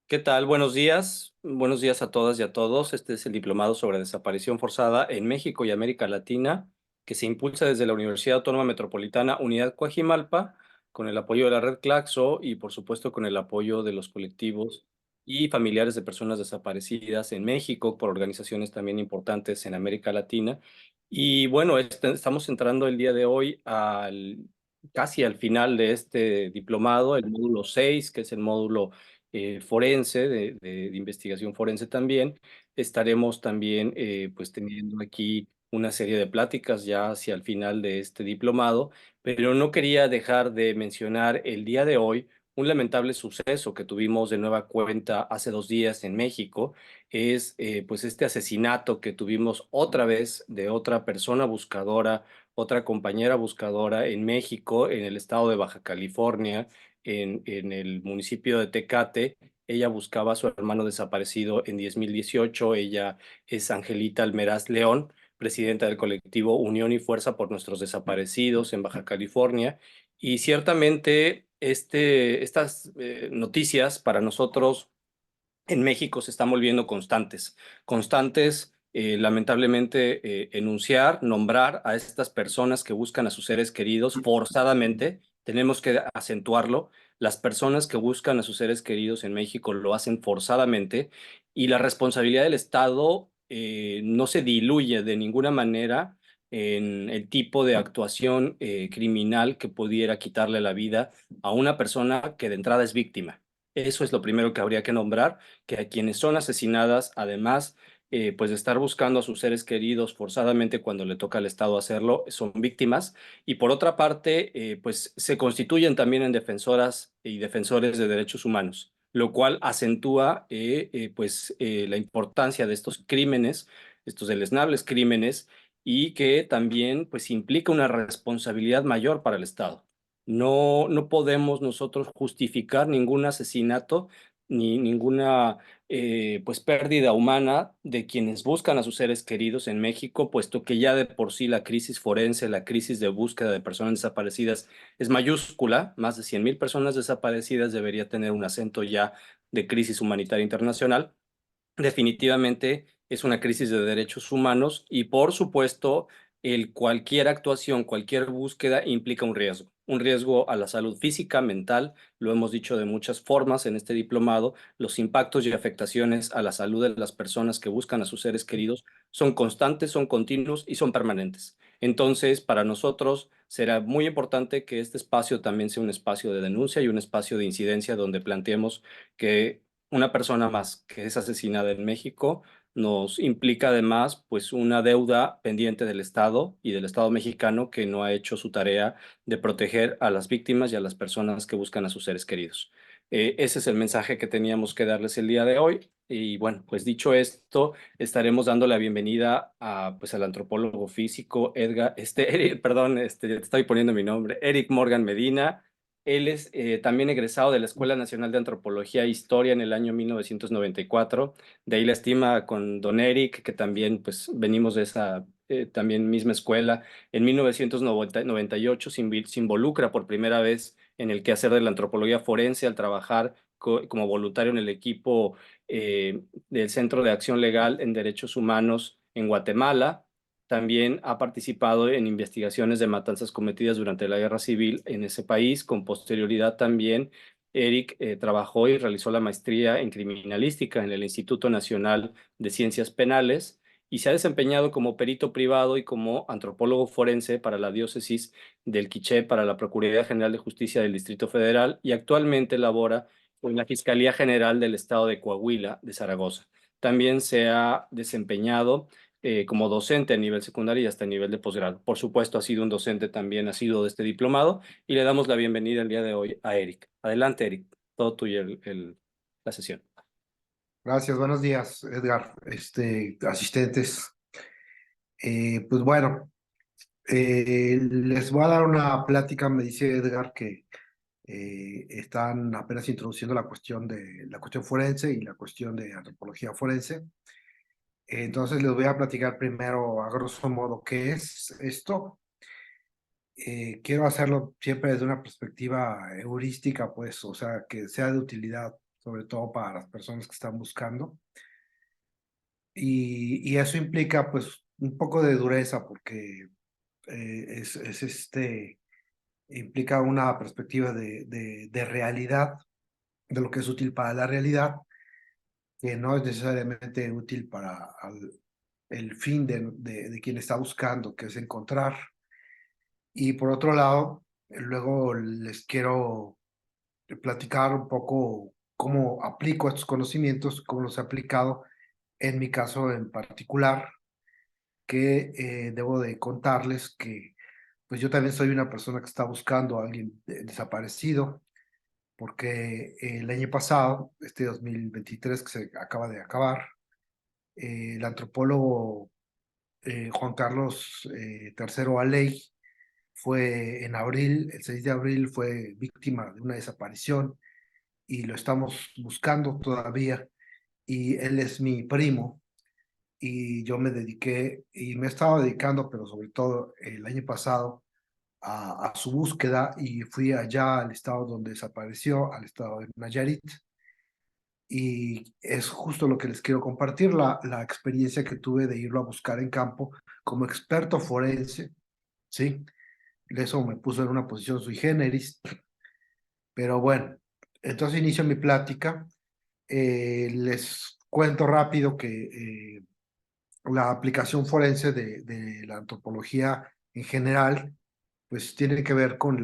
¿Qué tal? Buenos días. Buenos días a todas y a todos. Este es el Diplomado sobre Desaparición Forzada en México y América Latina, que se impulsa desde la Universidad Autónoma Metropolitana Unidad Coajimalpa, con el apoyo de la Red Claxo y, por supuesto, con el apoyo de los colectivos y familiares de personas desaparecidas en México, por organizaciones también importantes en América Latina. Y bueno, estamos entrando el día de hoy casi al final de este diplomado, el módulo 6, que es el módulo forense, de investigación forense también. Estaremos también pues teniendo aquí una serie de pláticas ya hacia el final de este diplomado, pero no quería dejar de mencionar el día de hoy un lamentable suceso que tuvimos de nueva cuenta hace 2 días en México. Es pues este asesinato que tuvimos otra vez de otra persona buscadora, otra compañera buscadora en México, en el estado de Baja California, en el municipio de Tecate. Ella buscaba a su hermano desaparecido en 2018. Ella es Angelita Almeraz León, presidenta del colectivo Unión y Fuerza por Nuestros Desaparecidos en Baja California. Y ciertamente estas noticias para nosotros en México se están volviendo constantes, constantes, lamentablemente, enunciar, nombrar a estas personas que buscan a sus seres queridos forzadamente. Tenemos que acentuarlo. Las personas que buscan a sus seres queridos en México lo hacen forzadamente, y la responsabilidad del Estado no se diluye de ninguna manera en el tipo de actuación criminal que pudiera quitarle la vida a una persona que de entrada es víctima. Eso es lo primero que habría que nombrar, que a quienes son asesinadas, además pues de estar buscando a sus seres queridos forzadamente cuando le toca al Estado hacerlo, son víctimas. Y por otra parte, pues se constituyen también en defensoras y defensores de derechos humanos, lo cual acentúa la importancia de estos crímenes, estos deleznables crímenes, y que también pues implica una responsabilidad mayor para el Estado. No podemos nosotros justificar ningún asesinato ni ninguna pues pérdida humana de quienes buscan a sus seres queridos en México, puesto que ya de por sí la crisis forense, la crisis de búsqueda de personas desaparecidas es mayúscula. Más de 100,000 personas desaparecidas debería tener un acento ya de crisis humanitaria internacional. Definitivamente es una crisis de derechos humanos, y por supuesto cualquier actuación, cualquier búsqueda implica un riesgo a la salud física, mental. Lo hemos dicho de muchas formas en este diplomado. Los impactos y afectaciones a la salud de las personas que buscan a sus seres queridos son constantes, son continuos y son permanentes. Entonces, para nosotros será muy importante que este espacio también sea un espacio de denuncia y un espacio de incidencia, donde planteemos que una persona más que es asesinada en México nos implica además pues una deuda pendiente del Estado y del Estado mexicano, que no ha hecho su tarea de proteger a las víctimas y a las personas que buscan a sus seres queridos. Ese es el mensaje que teníamos que darles el día de hoy. Y bueno, pues dicho esto, estaremos dando la bienvenida a pues al antropólogo físico perdón, te estoy poniendo mi nombre, Eric Morgan Medina. Él es también egresado de la Escuela Nacional de Antropología e Historia en el año 1994. De ahí la estima con Don Eric, que también pues venimos de esa también misma escuela. En 1998 se involucra por primera vez en el quehacer de la antropología forense, al trabajar como voluntario en el equipo del Centro de Acción Legal en Derechos Humanos en Guatemala. También ha participado en investigaciones de matanzas cometidas durante la Guerra Civil en ese país. Con posterioridad también, Eric trabajó y realizó la maestría en criminalística en el Instituto Nacional de Ciencias Penales, y se ha desempeñado como perito privado y como antropólogo forense para la diócesis del Quiché, para la Procuraduría General de Justicia del Distrito Federal, y actualmente labora en la Fiscalía General del Estado de Coahuila de Zaragoza. También se ha desempeñado como docente a nivel secundario y hasta a nivel de posgrado. Por supuesto, ha sido un docente también, ha sido de este diplomado, y le damos la bienvenida el día de hoy a Eric. Adelante, Eric, todo tuyo la sesión. Gracias, buenos días, Edgar, asistentes. Pues bueno, les voy a dar una plática. Me dice Edgar que están apenas introduciendo la cuestión forense y la cuestión de antropología forense. Entonces les voy a platicar primero, a grosso modo, qué es esto. Quiero hacerlo siempre desde una perspectiva heurística, pues, o sea, que sea de utilidad sobre todo para las personas que están buscando. Y eso implica pues un poco de dureza porque implica una perspectiva de realidad, de lo que es útil para la realidad, que no es necesariamente útil para el fin de quien está buscando, que es encontrar. Y por otro lado, luego les quiero platicar un poco cómo aplico estos conocimientos, cómo los he aplicado en mi caso en particular, que debo de contarles que pues yo también soy una persona que está buscando a alguien desaparecido, porque el año pasado, este 2023 que se acaba de acabar, el antropólogo Juan Carlos III Aley fue en abril, el 6 de abril fue víctima de una desaparición y lo estamos buscando todavía y él es mi primo y yo me dediqué y me estaba dedicando, pero sobre todo el año pasado, a su búsqueda y fui allá al estado donde desapareció, al estado de Nayarit. Y es justo lo que les quiero compartir, la experiencia que tuve de irlo a buscar en campo como experto forense, ¿sí? Eso me puso en una posición sui generis, pero bueno, entonces inicio mi plática. Les cuento rápido que la aplicación forense de la antropología en general, pues tiene que ver con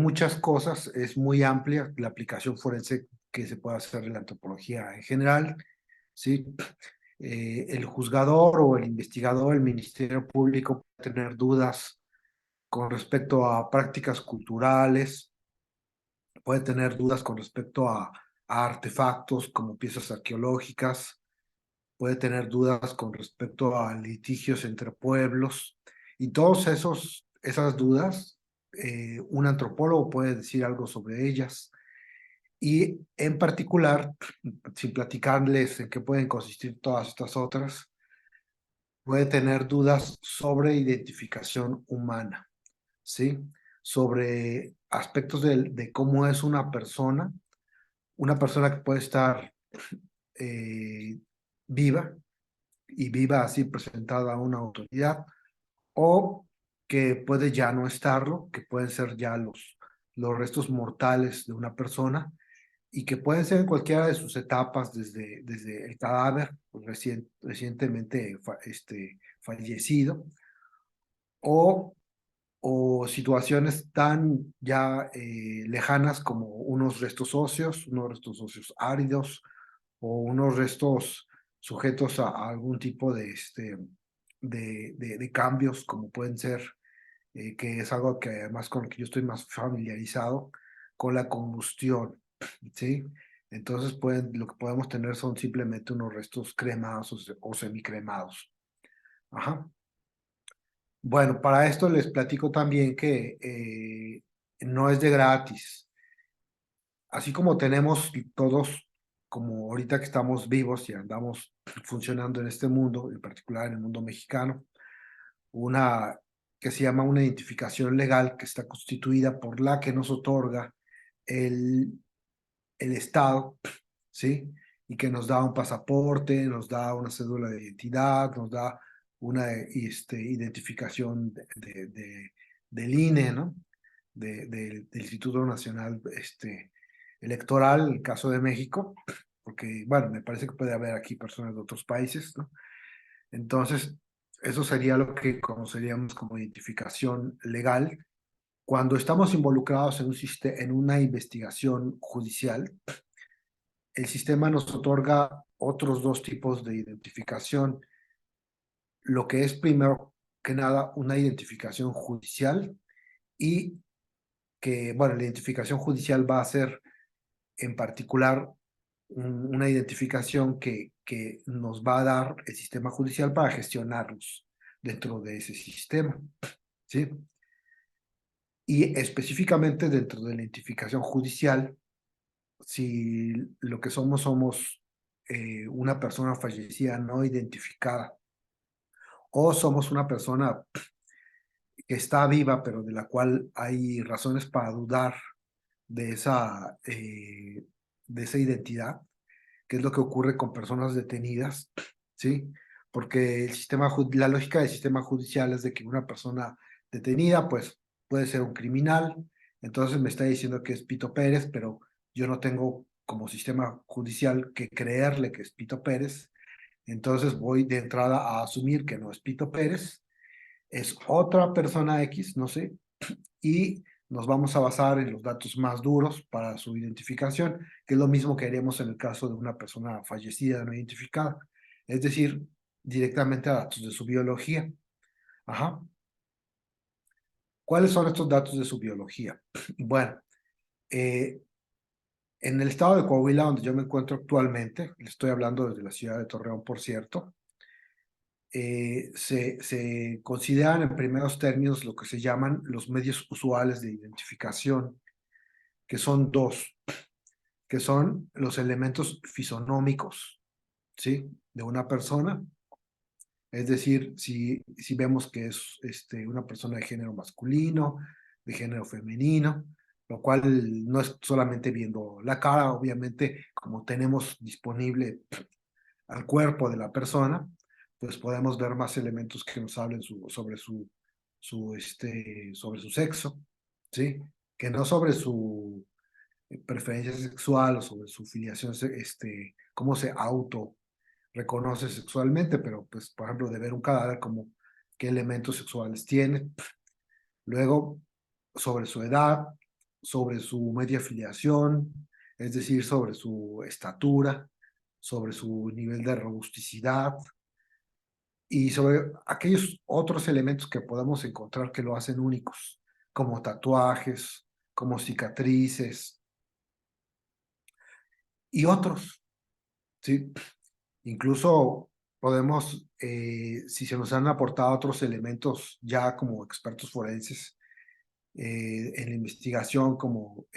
muchas cosas, es muy amplia la aplicación forense que se puede hacer de la antropología en general, ¿sí? El juzgador o el investigador, el Ministerio Público puede tener dudas con respecto a prácticas culturales, puede tener dudas con respecto a artefactos como piezas arqueológicas, puede tener dudas con respecto a litigios entre pueblos y esas dudas, un antropólogo puede decir algo sobre ellas y en particular, sin platicarles en qué pueden consistir todas estas otras, puede tener dudas sobre identificación humana, ¿sí? Sobre aspectos de cómo es una persona que puede estar eh, viva y viva así presentada a una autoridad, o que puede ya no estarlo, que pueden ser ya los restos mortales de una persona y que pueden ser en cualquiera de sus etapas, desde el cadáver pues, recientemente fallecido, o, o situaciones tan ya lejanas como unos restos óseos áridos, o unos restos sujetos a algún tipo de cambios, como pueden ser, que es algo que además con lo que yo estoy más familiarizado, con la combustión, ¿sí? Entonces lo que podemos tener son simplemente unos restos cremados o semicremados. Ajá. Bueno, para esto les platico también que no es de gratis. Así como tenemos todos, como ahorita que estamos vivos y andamos funcionando en este mundo, en particular en el mundo mexicano, una que se llama una identificación legal que está constituida por la que nos otorga el, el Estado, ¿sí? Y que nos da un pasaporte, nos da una cédula de identidad, nos da una identificación del INE, ¿no? Del Instituto Nacional Electoral, en el caso de México, porque, bueno, me parece que puede haber aquí personas de otros países, ¿no? Entonces, eso sería lo que conoceríamos como identificación legal. Cuando estamos involucrados en una investigación judicial, el sistema nos otorga otros dos tipos de identificación. Lo que es primero que nada una identificación judicial y que, bueno, la identificación judicial va a ser en particular una identificación que nos va a dar el sistema judicial para gestionarlos dentro de ese sistema, ¿sí? Y específicamente dentro de la identificación judicial, si lo que somos una persona fallecida no identificada o somos una persona que está viva pero de la cual hay razones para dudar de esa de esa identidad, que es lo que ocurre con personas detenidas, ¿sí? Porque la lógica del sistema judicial es de que una persona detenida, pues puede ser un criminal, entonces me está diciendo que es Pito Pérez, pero yo no tengo como sistema judicial que creerle que es Pito Pérez, entonces voy de entrada a asumir que no es Pito Pérez, es otra persona X, no sé, y nos vamos a basar en los datos más duros para su identificación, que es lo mismo que haríamos en el caso de una persona fallecida no identificada, es decir, directamente a datos de su biología. Ajá. ¿Cuáles son estos datos de su biología? Bueno, eh, en el estado de Coahuila, donde yo me encuentro actualmente, le estoy hablando desde la ciudad de Torreón, por cierto, se consideran en primeros términos lo que se llaman los medios usuales de identificación, que son dos, que son los elementos fisonómicos, ¿sí? De una persona. Es decir, si vemos que es una persona de género masculino, de género femenino, lo cual no es solamente viendo la cara, obviamente, como tenemos disponible al cuerpo de la persona, pues podemos ver más elementos que nos hablen sobre su sexo, ¿sí? Que no sobre su preferencia sexual o sobre su filiación, cómo se auto reconoce sexualmente, pero pues, por ejemplo, de ver un cadáver, como qué elementos sexuales tiene. Luego, sobre su edad, sobre su media filiación, es decir, sobre su estatura, sobre su nivel de robusticidad y sobre aquellos otros elementos que podamos encontrar que lo hacen únicos, como tatuajes, como cicatrices y otros, ¿sí? Incluso podemos, si se nos han aportado otros elementos ya como expertos forenses en la investigación, como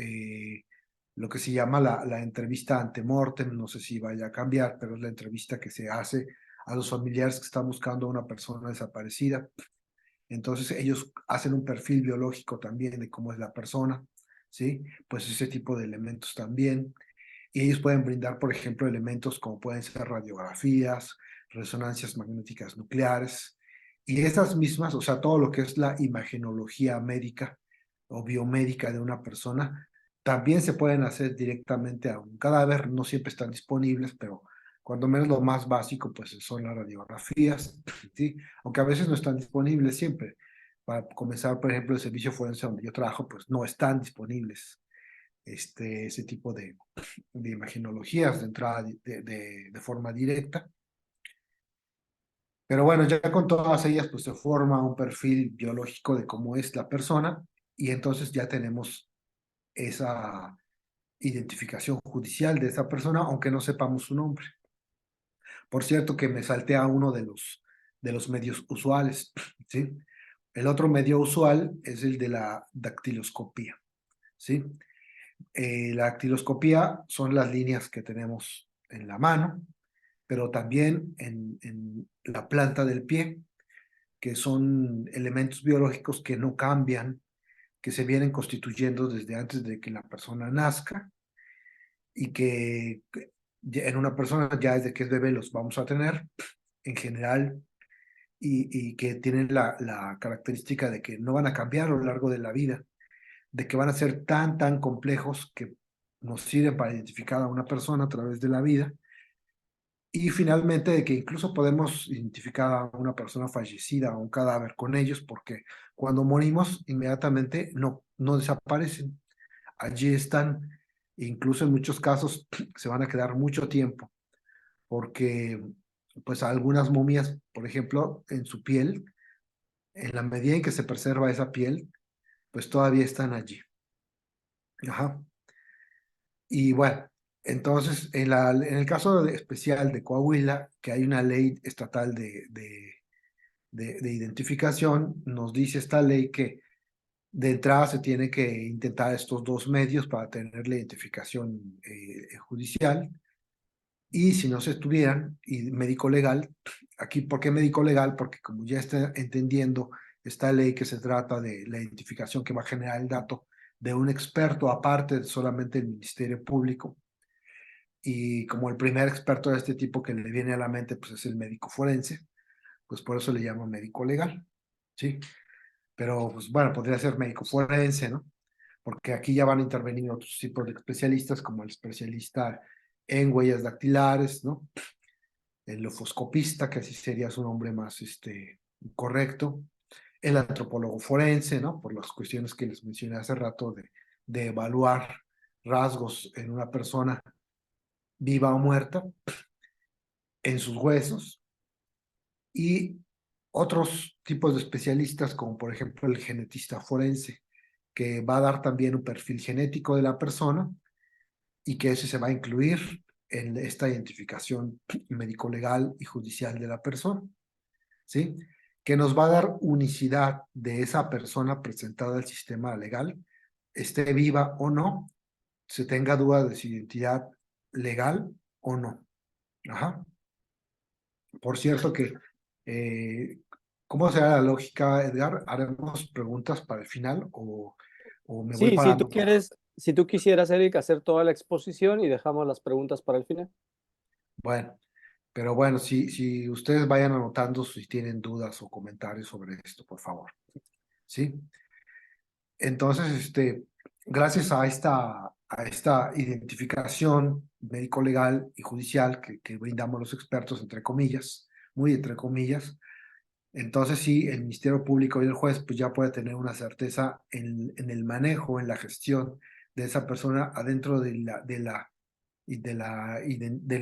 lo que se llama la entrevista ante mortem, no sé si vaya a cambiar, pero es la entrevista que se hace a los familiares que están buscando a una persona desaparecida. Entonces ellos hacen un perfil biológico también de cómo es la persona, ¿sí? Pues ese tipo de elementos también. Y ellos pueden brindar, por ejemplo, elementos como pueden ser radiografías, resonancias magnéticas nucleares, y estas mismas, o sea, todo lo que es la imagenología médica o biomédica de una persona, también se pueden hacer directamente a un cadáver, no siempre están disponibles, pero cuando menos lo más básico, pues son las radiografías, ¿sí? Aunque a veces no están disponibles siempre. Para comenzar, por ejemplo, el servicio forense donde yo trabajo, pues no están disponibles ese tipo de imagenologías de entrada de forma directa. Pero bueno, ya con todas ellas, pues se forma un perfil biológico de cómo es la persona y entonces ya tenemos esa identificación judicial de esa persona, aunque no sepamos su nombre. Por cierto, que me salté a uno de los medios usuales, ¿sí? El otro medio usual es el de la dactiloscopía, ¿sí? La dactiloscopía son las líneas que tenemos en la mano, pero también en la planta del pie, que son elementos biológicos que no cambian, que se vienen constituyendo desde antes de que la persona nazca y que en una persona ya desde que es bebé los vamos a tener en general y que tienen la característica de que no van a cambiar a lo largo de la vida, de que van a ser tan complejos que nos sirven para identificar a una persona a través de la vida. Y finalmente, de que incluso podemos identificar a una persona fallecida o un cadáver con ellos, porque cuando morimos, inmediatamente no desaparecen. Allí están. Incluso en muchos casos se van a quedar mucho tiempo, porque pues algunas momias, por ejemplo, en su piel, en la medida en que se preserva esa piel, pues todavía están allí. Ajá. Y bueno, entonces, en el caso especial de Coahuila, que hay una ley estatal de identificación, nos dice esta ley que de entrada se tiene que intentar estos dos medios para tener la identificación judicial, y si no se tuvieran, y médico legal, aquí, ¿por qué médico legal? Porque como ya está entendiendo esta ley que se trata de la identificación que va a generar el dato de un experto aparte de solamente el Ministerio Público, y como el primer experto de este tipo que le viene a la mente, pues es el médico forense, pues por eso le llamo médico legal, ¿sí? Pero, pues bueno, podría ser médico forense, ¿no? Porque aquí ya van a intervenir otros tipos de especialistas, como el especialista en huellas dactilares, ¿no? El ofoscopista, que así sería su nombre más correcto, el antropólogo forense, ¿no? Por las cuestiones que les mencioné hace rato de evaluar rasgos en una persona viva o muerta, en sus huesos, y otros tipos de especialistas, como por ejemplo el genetista forense, que va a dar también un perfil genético de la persona y que ese se va a incluir en esta identificación médico-legal y judicial de la persona, ¿sí? Que nos va a dar unicidad de esa persona presentada al sistema legal, esté viva o no, se tenga duda de su identidad legal o no. Ajá. Por cierto que, eh, ¿cómo será la lógica, Edgar? ¿Haremos preguntas para el final o me voy Sí, si tú parando? quieres, si tú quisieras, Eric, hacer toda la exposición y dejamos las preguntas para el final. Bueno, pero bueno, si ustedes vayan anotando si tienen dudas o comentarios sobre esto, por favor. ¿Sí? Entonces, gracias a esta identificación médico-legal y judicial que brindamos los expertos, entre comillas, muy entre comillas, entonces sí, el Ministerio Público y el juez pues ya puede tener una certeza en el manejo, en la gestión de esa persona adentro de la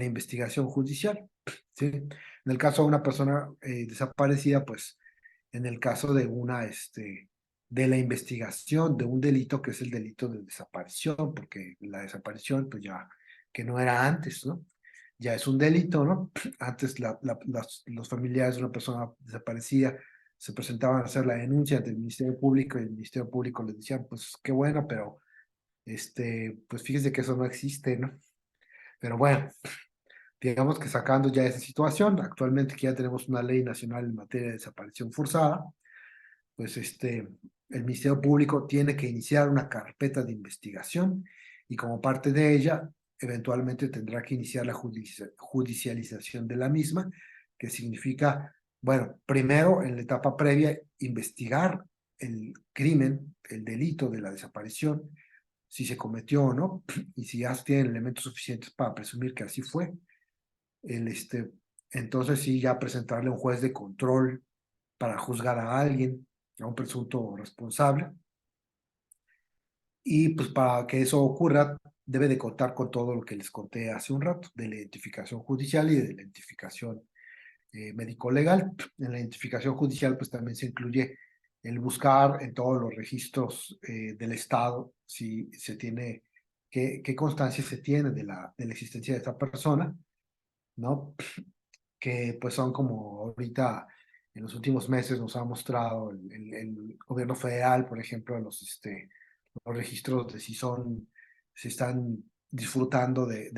investigación judicial, ¿sí? En el caso de una persona desaparecida, pues en el caso de la investigación de un delito que es el delito de desaparición, porque la desaparición, pues ya, que no era antes, ¿no? Ya es un delito, ¿no? Antes los familiares de una persona desaparecida se presentaban a hacer la denuncia ante el Ministerio Público y el Ministerio Público les decían, pues qué bueno, pero pues fíjese que eso no existe, ¿no? Pero bueno, digamos que sacando ya esa situación, actualmente que ya tenemos una ley nacional en materia de desaparición forzada, pues el Ministerio Público tiene que iniciar una carpeta de investigación y como parte de ella, eventualmente tendrá que iniciar la judicialización de la misma, que significa, bueno, primero en la etapa previa, investigar el crimen, el delito de la desaparición, si se cometió o no, y si ya se tienen elementos suficientes para presumir que así fue, el, entonces sí ya presentarle a un juez de control para juzgar a alguien, a un presunto responsable, y pues para que eso ocurra debe de contar con todo lo que les conté hace un rato, de la identificación judicial y de la identificación médico-legal. En la identificación judicial pues también se incluye el buscar en todos los registros del Estado si se tiene, qué constancia se tiene de la existencia de esta persona, ¿no? Que pues son como ahorita en los últimos meses nos ha mostrado el gobierno federal, por ejemplo, los registros de si están disfrutando de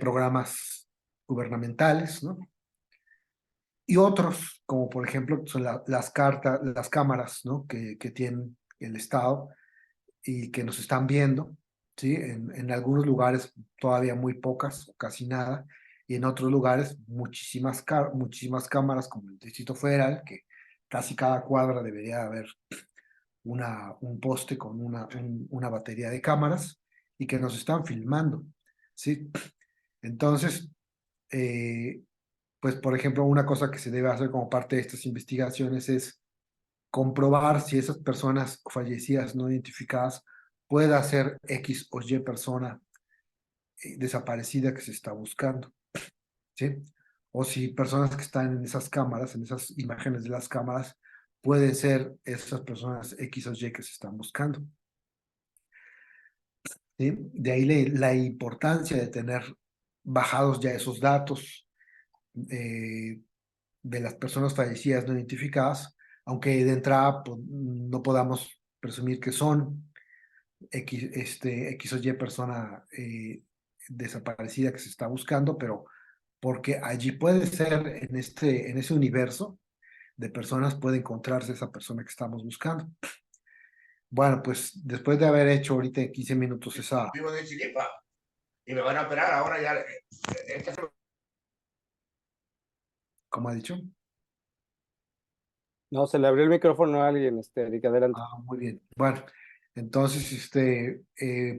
programas gubernamentales, ¿no? Y otros, como por ejemplo son las cámaras, ¿no? Que tiene el Estado y que nos están viendo, ¿sí? En algunos lugares todavía muy pocas o casi nada, y en otros lugares muchísimas cámaras como el Distrito Federal, que casi cada cuadra debería haber un poste con una batería de cámaras y que nos están filmando, ¿sí? Entonces, eh, pues por ejemplo, una cosa que se debe hacer como parte de estas investigaciones es comprobar si esas personas fallecidas no identificadas pueda ser X o Y persona desaparecida que se está buscando, ¿sí? O si personas que están en esas cámaras, en esas imágenes de las cámaras, pueden ser esas personas X o Y que se están buscando, ¿sí? De ahí la importancia de tener bajados ya esos datos eh, de las personas fallecidas no identificadas, aunque de entrada pues, no podamos presumir que son X o Y persona desaparecida que se está buscando, pero porque allí puede ser en ese universo de personas puede encontrarse esa persona que estamos buscando. Bueno, pues después de haber hecho ahorita en 15 minutos esa, Vivo de Chilipa y me van a operar ahora ya. ¿cómo ha dicho? No, se le abrió el micrófono a alguien, Eric, adelante. Muy bien. Bueno, entonces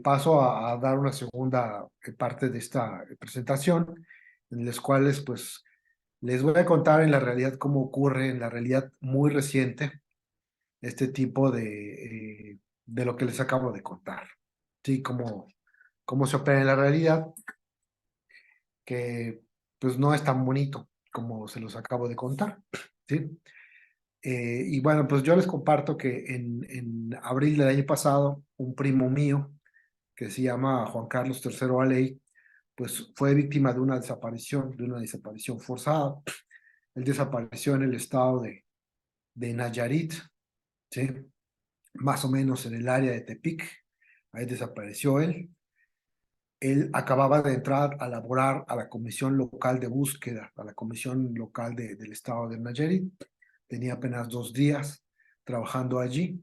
paso a dar una segunda parte de esta presentación, en las cuales pues les voy a contar en la realidad cómo ocurre en la realidad muy reciente este tipo de lo que les acabo de contar. Sí, cómo se opera en la realidad, que pues no es tan bonito como se los acabo de contar. ¿Sí? Y bueno, pues yo les comparto que en abril del año pasado, un primo mío, que se llama Juan Carlos III Aley, pues fue víctima de una desaparición forzada. Él desapareció en el estado de Nayarit, ¿sí? Más o menos en el área de Tepic. Ahí desapareció él. Él acababa de entrar a laborar a la Comisión Local de Búsqueda, a la Comisión Local del Estado de Nayarit. Tenía apenas 2 días trabajando allí.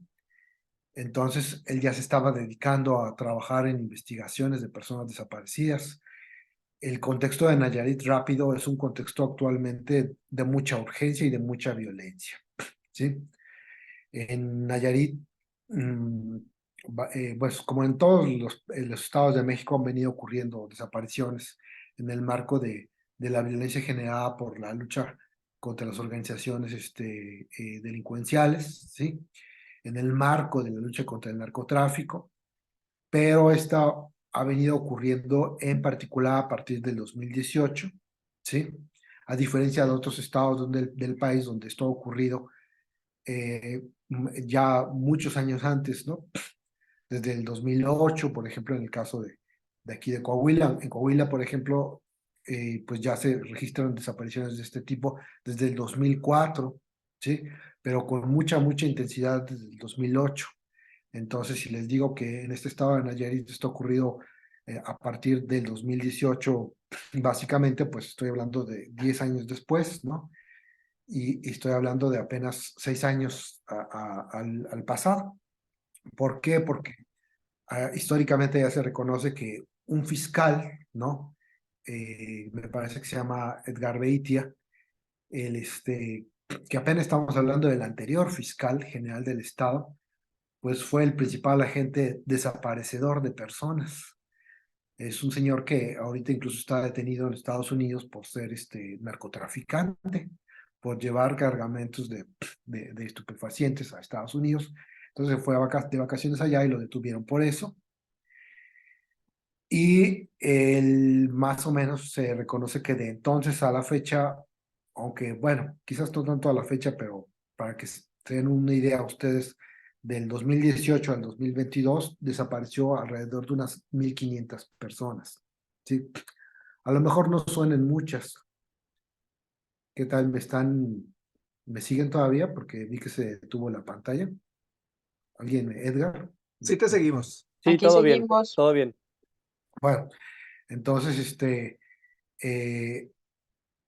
Entonces, él ya se estaba dedicando a trabajar en investigaciones de personas desaparecidas. El contexto de Nayarit rápido es un contexto actualmente de mucha urgencia y de mucha violencia, ¿sí? En Nayarit, mm, pues como en todos los estados de México han venido ocurriendo desapariciones en el marco de la violencia generada por la lucha contra las organizaciones delincuenciales, ¿sí? En el marco de la lucha contra el narcotráfico, pero esta ha venido ocurriendo en particular a partir del 2018, ¿sí? A diferencia de otros estados del país donde esto ha ocurrido ya muchos años antes, ¿no? Desde el 2008, por ejemplo, en el caso de aquí de Coahuila. En Coahuila, por ejemplo, pues ya se registran desapariciones de este tipo desde el 2004, ¿sí? Pero con mucha intensidad desde el 2008. Entonces, si les digo que en este estado de Nayarit esto ha ocurrido a partir del 2018, básicamente, pues estoy hablando de 10 años después, ¿no? Y estoy hablando de apenas 6 años al pasado. ¿Por qué? Porque históricamente ya se reconoce que un fiscal, ¿no? Me parece que se llama Edgar Beitia, el, que apenas estamos hablando del anterior fiscal general del Estado, pues fue el principal agente desaparecedor de personas. Es un señor que ahorita incluso está detenido en Estados Unidos por ser narcotraficante, por llevar cargamentos de estupefacientes a Estados Unidos. Entonces fue de vacaciones allá y lo detuvieron por eso. Y él más o menos se reconoce que de entonces a la fecha, aunque bueno, quizás no tanto a la fecha, pero para que se den una idea ustedes, del 2018 al 2022 desapareció alrededor de unas 1.500 personas. ¿Sí? A lo mejor no suenen muchas. ¿Qué tal? ¿Me siguen todavía? Porque vi que se detuvo la pantalla. ¿Alguien, Edgar? Sí, te seguimos. Sí, Aquí todo bien, seguimos. todo bien. Bueno, entonces, eh,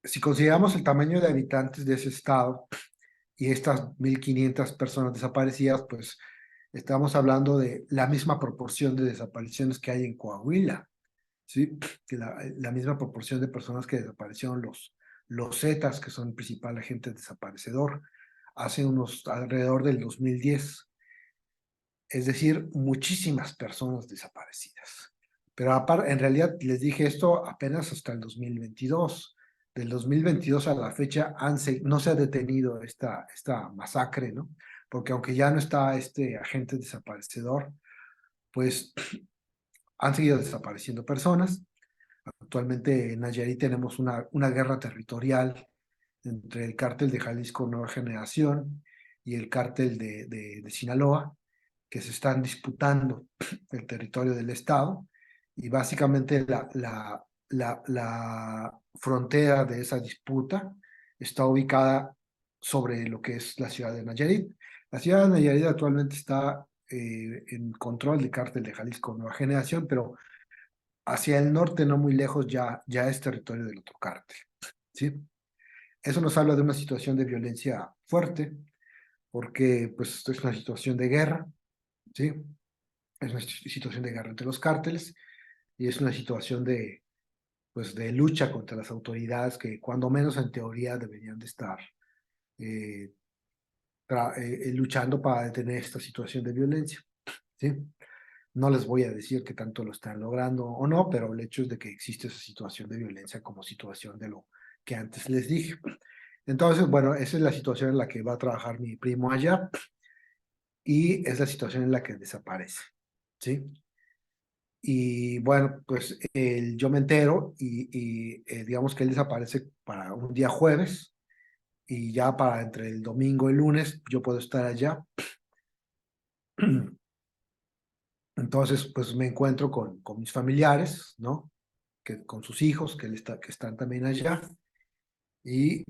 si consideramos el tamaño de habitantes de ese estado y estas 1.500 personas desaparecidas, pues estamos hablando de la misma proporción de desapariciones que hay en Coahuila, ¿sí? Que la misma proporción de personas que desaparecieron los Zetas, que son el principal agente desaparecedor, hace alrededor del 2010. Es decir, muchísimas personas desaparecidas. Pero en realidad les dije esto apenas hasta el 2022. Del 2022 a la fecha no se ha detenido esta masacre, ¿no? Porque aunque ya no está este agente desaparecedor, pues han seguido desapareciendo personas. Actualmente en Nayarit tenemos una guerra territorial entre el cártel de Jalisco Nueva Generación y el cártel de Sinaloa, que se están disputando el territorio del Estado, y básicamente la frontera de esa disputa está ubicada sobre lo que es la ciudad de Nayarit. La ciudad de Nayarit actualmente está en control del cártel de Jalisco Nueva Generación, pero hacia el norte, no muy lejos, ya es territorio del otro cártel, ¿sí? Eso nos habla de una situación de violencia fuerte, porque pues esto es una situación de guerra, ¿sí? Es una situación de guerra entre los cárteles y es una situación pues, de lucha contra las autoridades que cuando menos en teoría deberían de estar eh, luchando para detener esta situación de violencia, ¿sí? No les voy a decir que tanto lo están logrando o no, pero el hecho es de que existe esa situación de violencia como situación de lo que antes les dije. Entonces, bueno, esa es la situación en la que va a trabajar mi primo allá y es la situación en la que desaparece, ¿sí? Y bueno, pues yo me entero y digamos que él desaparece para un día jueves y ya para entre el domingo y el lunes yo puedo estar allá. Entonces, pues me encuentro con mis familiares, ¿no? Con sus hijos que están también allá y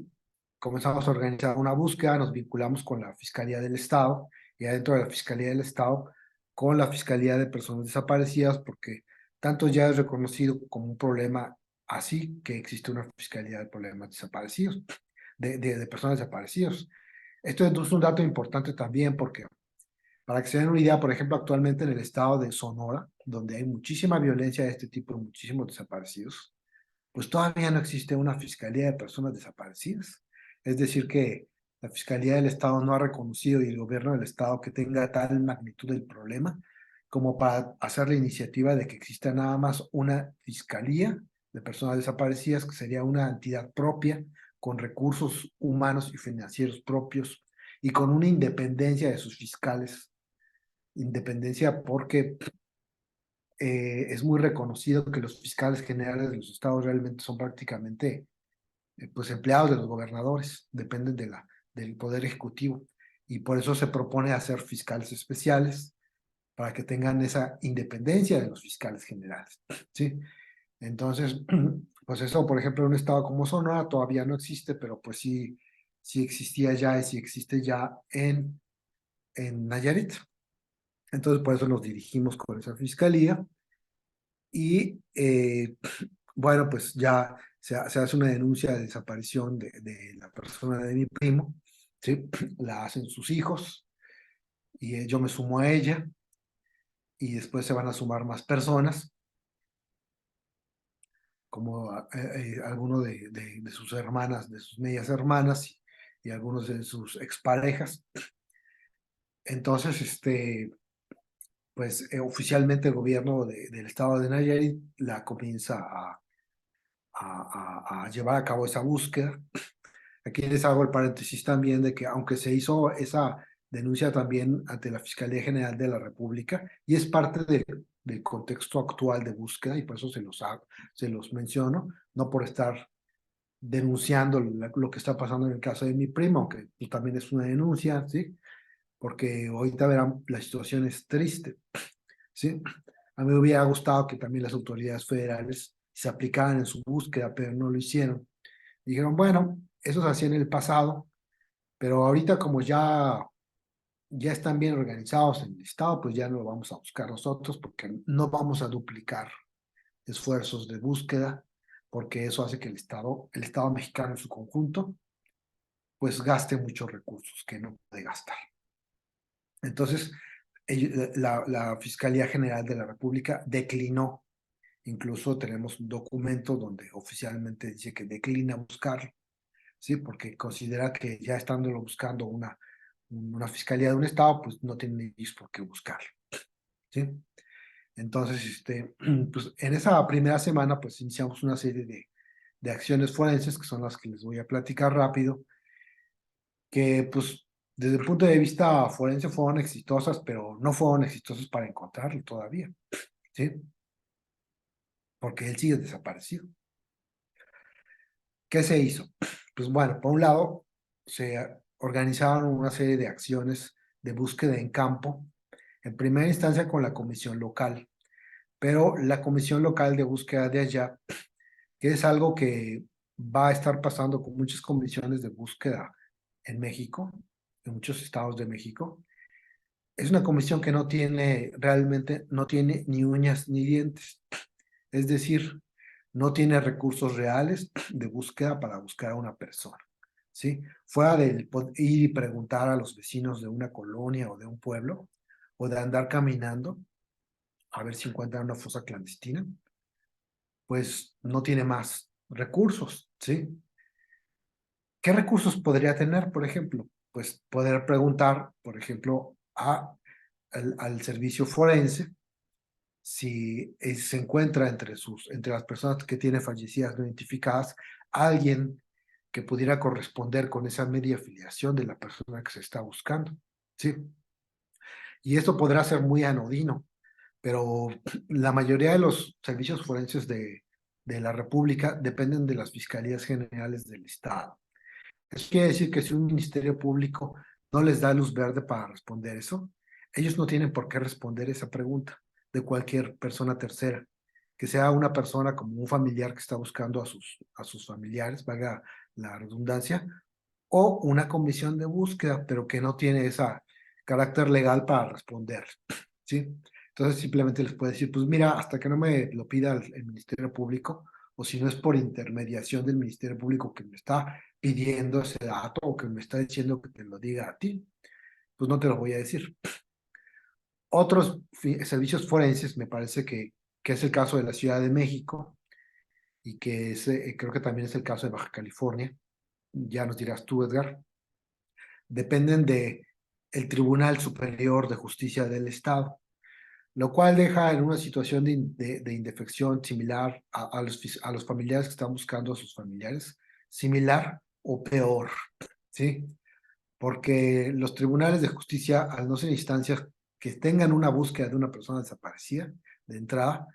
comenzamos a organizar una búsqueda, nos vinculamos con la Fiscalía del Estado y adentro de la Fiscalía del Estado con la Fiscalía de Personas Desaparecidas, porque tanto ya es reconocido como un problema así que existe una Fiscalía de Problemas Desaparecidos, de personas desaparecidas. Esto es un dato importante también porque, para que se den una idea, por ejemplo, actualmente en el estado de Sonora, donde hay muchísima violencia de este tipo y muchísimos desaparecidos, pues todavía no existe una Fiscalía de Personas Desaparecidas. Es decir, que la Fiscalía del Estado no ha reconocido y el gobierno del Estado que tenga tal magnitud del problema como para hacer la iniciativa de que exista nada más una Fiscalía de Personas Desaparecidas, que sería una entidad propia, con recursos humanos y financieros propios y con una independencia de sus fiscales. Independencia porque es muy reconocido que los fiscales generales de los estados realmente son prácticamente pues empleados de los gobernadores, dependen del poder ejecutivo y por eso se propone hacer fiscales especiales para que tengan esa independencia de los fiscales generales, ¿sí? Entonces, pues eso, por ejemplo, en un estado como Sonora todavía no existe, pero pues sí, sí existía ya y sí existe ya en Nayarit. Entonces, por eso nos dirigimos con esa fiscalía y bueno, pues ya se hace una denuncia de desaparición de la persona de mi primo, ¿sí? La hacen sus hijos y yo me sumo a ella y después se van a sumar más personas, como alguno de sus hermanas, de sus medias hermanas y algunos de sus exparejas. Entonces, pues oficialmente el gobierno del estado de Nayarit la comienza a llevar a cabo esa búsqueda. Aquí les hago el paréntesis también de que aunque se hizo esa denuncia también ante la Fiscalía General de la República y es parte del contexto actual de búsqueda y por eso se los menciono, no por estar denunciando lo que está pasando en el caso de mi primo, aunque pues, también es una denuncia, ¿sí? Porque ahorita verán, la situación es triste, ¿sí? A mí me hubiera gustado que también las autoridades federales se aplicaran en su búsqueda, pero no lo hicieron. Dijeron, bueno, eso se hacía en el pasado, pero ahorita como ya están bien organizados en el Estado, pues ya no lo vamos a buscar nosotros porque no vamos a duplicar esfuerzos de búsqueda, porque eso hace que el Estado mexicano en su conjunto, pues gaste muchos recursos que no puede gastar. Entonces, la Fiscalía General de la República declinó. Incluso tenemos un documento donde oficialmente dice que declina buscarlo, ¿sí? Porque considera que ya estándolo buscando una fiscalía de un estado, pues no tiene ni por qué buscarlo, ¿sí? Entonces, pues en esa primera semana, pues iniciamos una serie de acciones forenses, que son las que les voy a platicar rápido, que pues desde el punto de vista forense fueron exitosas, pero no fueron exitosas para encontrarlo todavía, ¿sí? Porque él sigue desaparecido. ¿Qué se hizo? Pues bueno, por un lado, se organizaron una serie de acciones de búsqueda en campo, en primera instancia con la comisión local, pero la comisión local de búsqueda de allá, que es algo que va a estar pasando con muchas comisiones de búsqueda en México, en muchos estados de México, es una comisión que realmente no tiene ni uñas ni dientes. Es decir, no tiene recursos reales de búsqueda para buscar a una persona, ¿sí? Fuera del ir y preguntar a los vecinos de una colonia o de un pueblo, o de andar caminando a ver si encuentran una fosa clandestina, pues no tiene más recursos, ¿sí? ¿Qué recursos podría tener, por ejemplo? Pues poder preguntar, por ejemplo, al servicio forense si se encuentra entre las personas que tiene fallecidas no identificadas alguien que pudiera corresponder con esa media afiliación de la persona que se está buscando, ¿sí? Y esto podrá ser muy anodino, pero la mayoría de los servicios forenses de la República dependen de las fiscalías generales del Estado. Eso quiere decir que si un ministerio público no les da luz verde para responder eso, ellos no tienen por qué responder esa pregunta de cualquier persona tercera, que sea una persona como un familiar que está buscando a sus familiares, valga la redundancia, o una comisión de búsqueda, pero que no tiene ese carácter legal para responder, ¿sí? Entonces simplemente les puede decir, pues mira, hasta que no me lo pida el Ministerio Público, o si no es por intermediación del Ministerio Público que me está pidiendo ese dato o que me está diciendo que te lo diga a ti, pues no te lo voy a decir. Otros servicios forenses, me parece que es el caso de la Ciudad de México y que creo que también es el caso de Baja California, ya nos dirás tú, Edgar, dependen de el Tribunal Superior de Justicia del Estado, lo cual deja en una situación de indefección similar a los familiares que están buscando a sus familiares, similar o peor, ¿sí? Porque los tribunales de justicia, al no ser instancias que tengan una búsqueda de una persona desaparecida de entrada,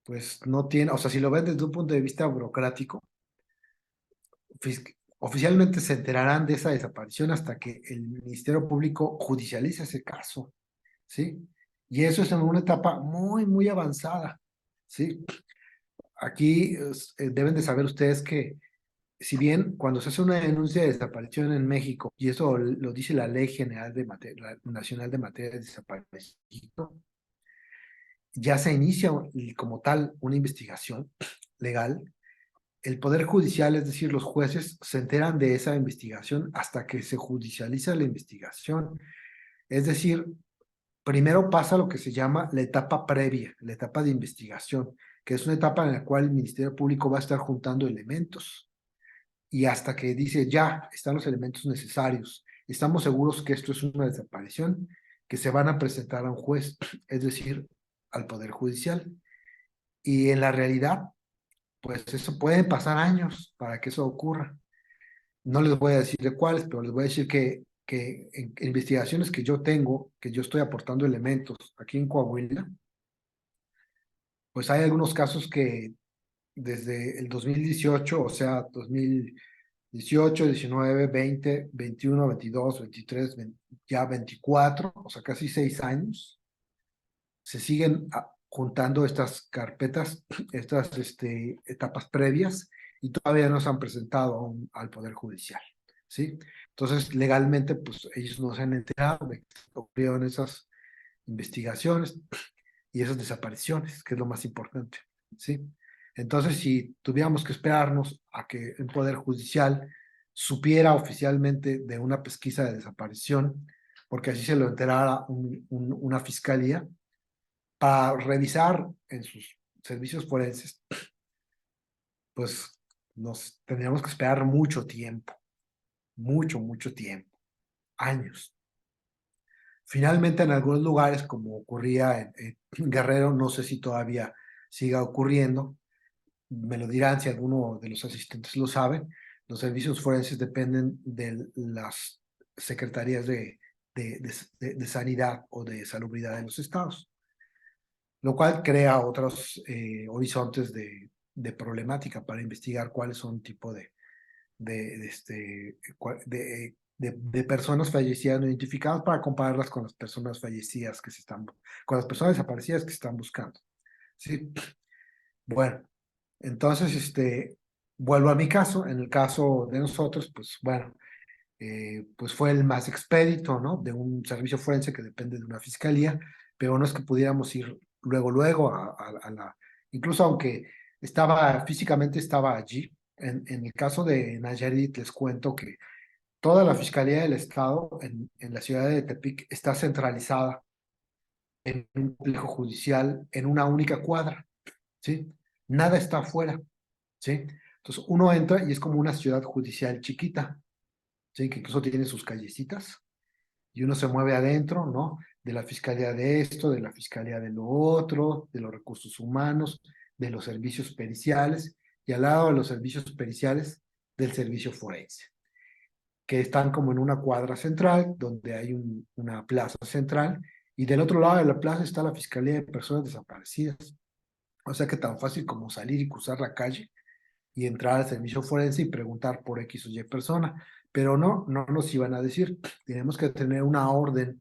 pues no tiene, o sea, si lo ven desde un punto de vista burocrático, oficialmente se enterarán de esa desaparición hasta que el Ministerio Público judicialice ese caso, ¿sí? Y eso es en una etapa muy, muy avanzada, ¿sí? Aquí deben de saber ustedes que si bien cuando se hace una denuncia de desaparición en México, y eso lo dice la Ley General Nacional de Materia de Desaparecido, ya se inicia como tal una investigación legal. El Poder Judicial, es decir, los jueces, se enteran de esa investigación hasta que se judicializa la investigación. Es decir, primero pasa lo que se llama la etapa previa, la etapa de investigación, que es una etapa en la cual el Ministerio Público va a estar juntando elementos y hasta que dice, ya están los elementos necesarios, estamos seguros que esto es una desaparición, que se van a presentar a un juez, es decir, al Poder Judicial. Y en la realidad, pues eso pueden pasar años para que eso ocurra. No les voy a decir de cuáles, pero les voy a decir que en investigaciones que yo tengo, que yo estoy aportando elementos aquí en Coahuila, pues hay algunos casos que desde el 2018, o sea, 2018, 19, 20, 21, 22, 23, ya 24, o sea, casi 6 años, se siguen juntando estas carpetas, estas etapas previas, y todavía no se han presentado aún al Poder Judicial, ¿sí? Entonces, legalmente, pues ellos no se han enterado de que ocurrieron esas investigaciones y esas desapariciones, que es lo más importante, ¿sí? Entonces, si tuviéramos que esperarnos a que el Poder Judicial supiera oficialmente de una pesquisa de desaparición, porque así se lo enterara una fiscalía, para revisar en sus servicios forenses, pues nos tendríamos que esperar mucho tiempo, mucho, mucho tiempo, años. Finalmente, en algunos lugares, como ocurría en Guerrero, no sé si todavía siga ocurriendo, me lo dirán si alguno de los asistentes lo sabe, los servicios forenses dependen de las secretarías de sanidad o de salubridad de los estados, lo cual crea otros horizontes de problemática para investigar cuáles son tipo de personas fallecidas no identificadas para compararlas con las personas fallecidas con las personas desaparecidas que se están buscando. Sí, bueno, entonces, vuelvo a mi caso. En el caso de nosotros, pues bueno, pues fue el más expedito, ¿no? De un servicio forense que depende de una fiscalía, pero no es que pudiéramos ir luego a la, incluso aunque físicamente estaba allí. En el caso de Nayarit, les cuento que toda la Fiscalía del Estado en la ciudad de Tepic está centralizada en un complejo judicial en una única cuadra, ¿sí? Nada está afuera, ¿sí? Entonces uno entra y es como una ciudad judicial chiquita, ¿sí? Que incluso tiene sus callecitas y uno se mueve adentro, ¿no? De la Fiscalía de esto, de la Fiscalía de lo otro, de los recursos humanos, de los servicios periciales y al lado de los servicios periciales del servicio forense, que están como en una cuadra central, donde hay una plaza central, y del otro lado de la plaza está la Fiscalía de Personas Desaparecidas. O sea que tan fácil como salir y cruzar la calle y entrar al servicio forense y preguntar por X o Y persona. Pero no nos iban a decir, tenemos que tener una orden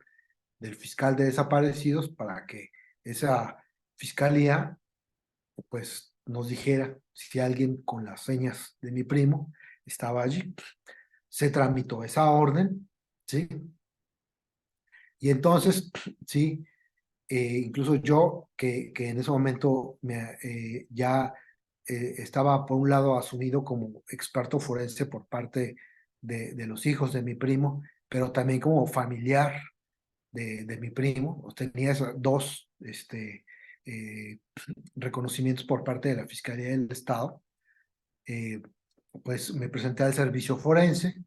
del fiscal de desaparecidos para que esa fiscalía pues nos dijera si alguien con las señas de mi primo estaba allí. Se tramitó esa orden, ¿sí? Y entonces, sí, incluso yo, que en ese momento ya estaba por un lado asumido como experto forense por parte de los hijos de mi primo, pero también como familiar de mi primo. Tenía dos eh, reconocimientos por parte de la Fiscalía del Estado. eh, pues me presenté al servicio forense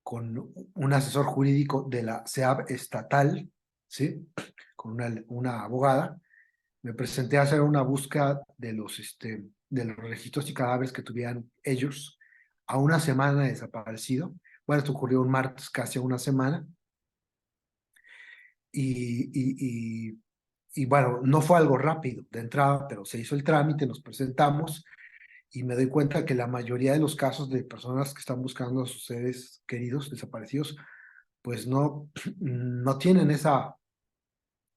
con un asesor jurídico de la SEAB estatal, ¿sí? Con una abogada. Me presenté a hacer una búsqueda de los registros y cadáveres que tuvieran ellos a una semana de desaparecido. Bueno, esto ocurrió un martes, casi a una semana. Y, y, y, y bueno, no fue algo rápido de entrada, pero se hizo el trámite, nos presentamos y me doy cuenta que la mayoría de los casos de personas que están buscando a sus seres queridos desaparecidos, pues no tienen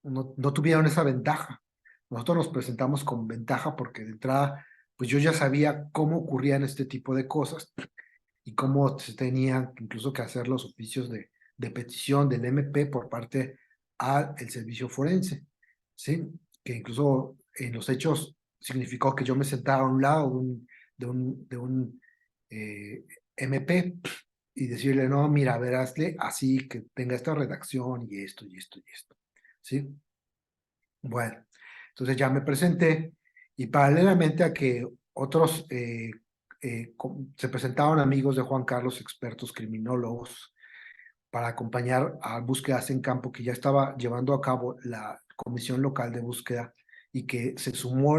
no tuvieron esa ventaja. Nosotros nos presentamos con ventaja porque de entrada, pues yo ya sabía cómo ocurrían este tipo de cosas y cómo se tenían incluso que hacer los oficios de petición del MP por parte al servicio forense, ¿sí? Que incluso en los hechos significó que yo me sentaba a un lado de un eh, MP y decirle, no, mira, verásle así, que tenga esta redacción y esto y esto y esto, ¿sí? Bueno, entonces ya me presenté y paralelamente a que otros se presentaban amigos de Juan Carlos, expertos criminólogos, para acompañar a búsquedas en campo que ya estaba llevando a cabo la Comisión Local de Búsqueda y que se sumó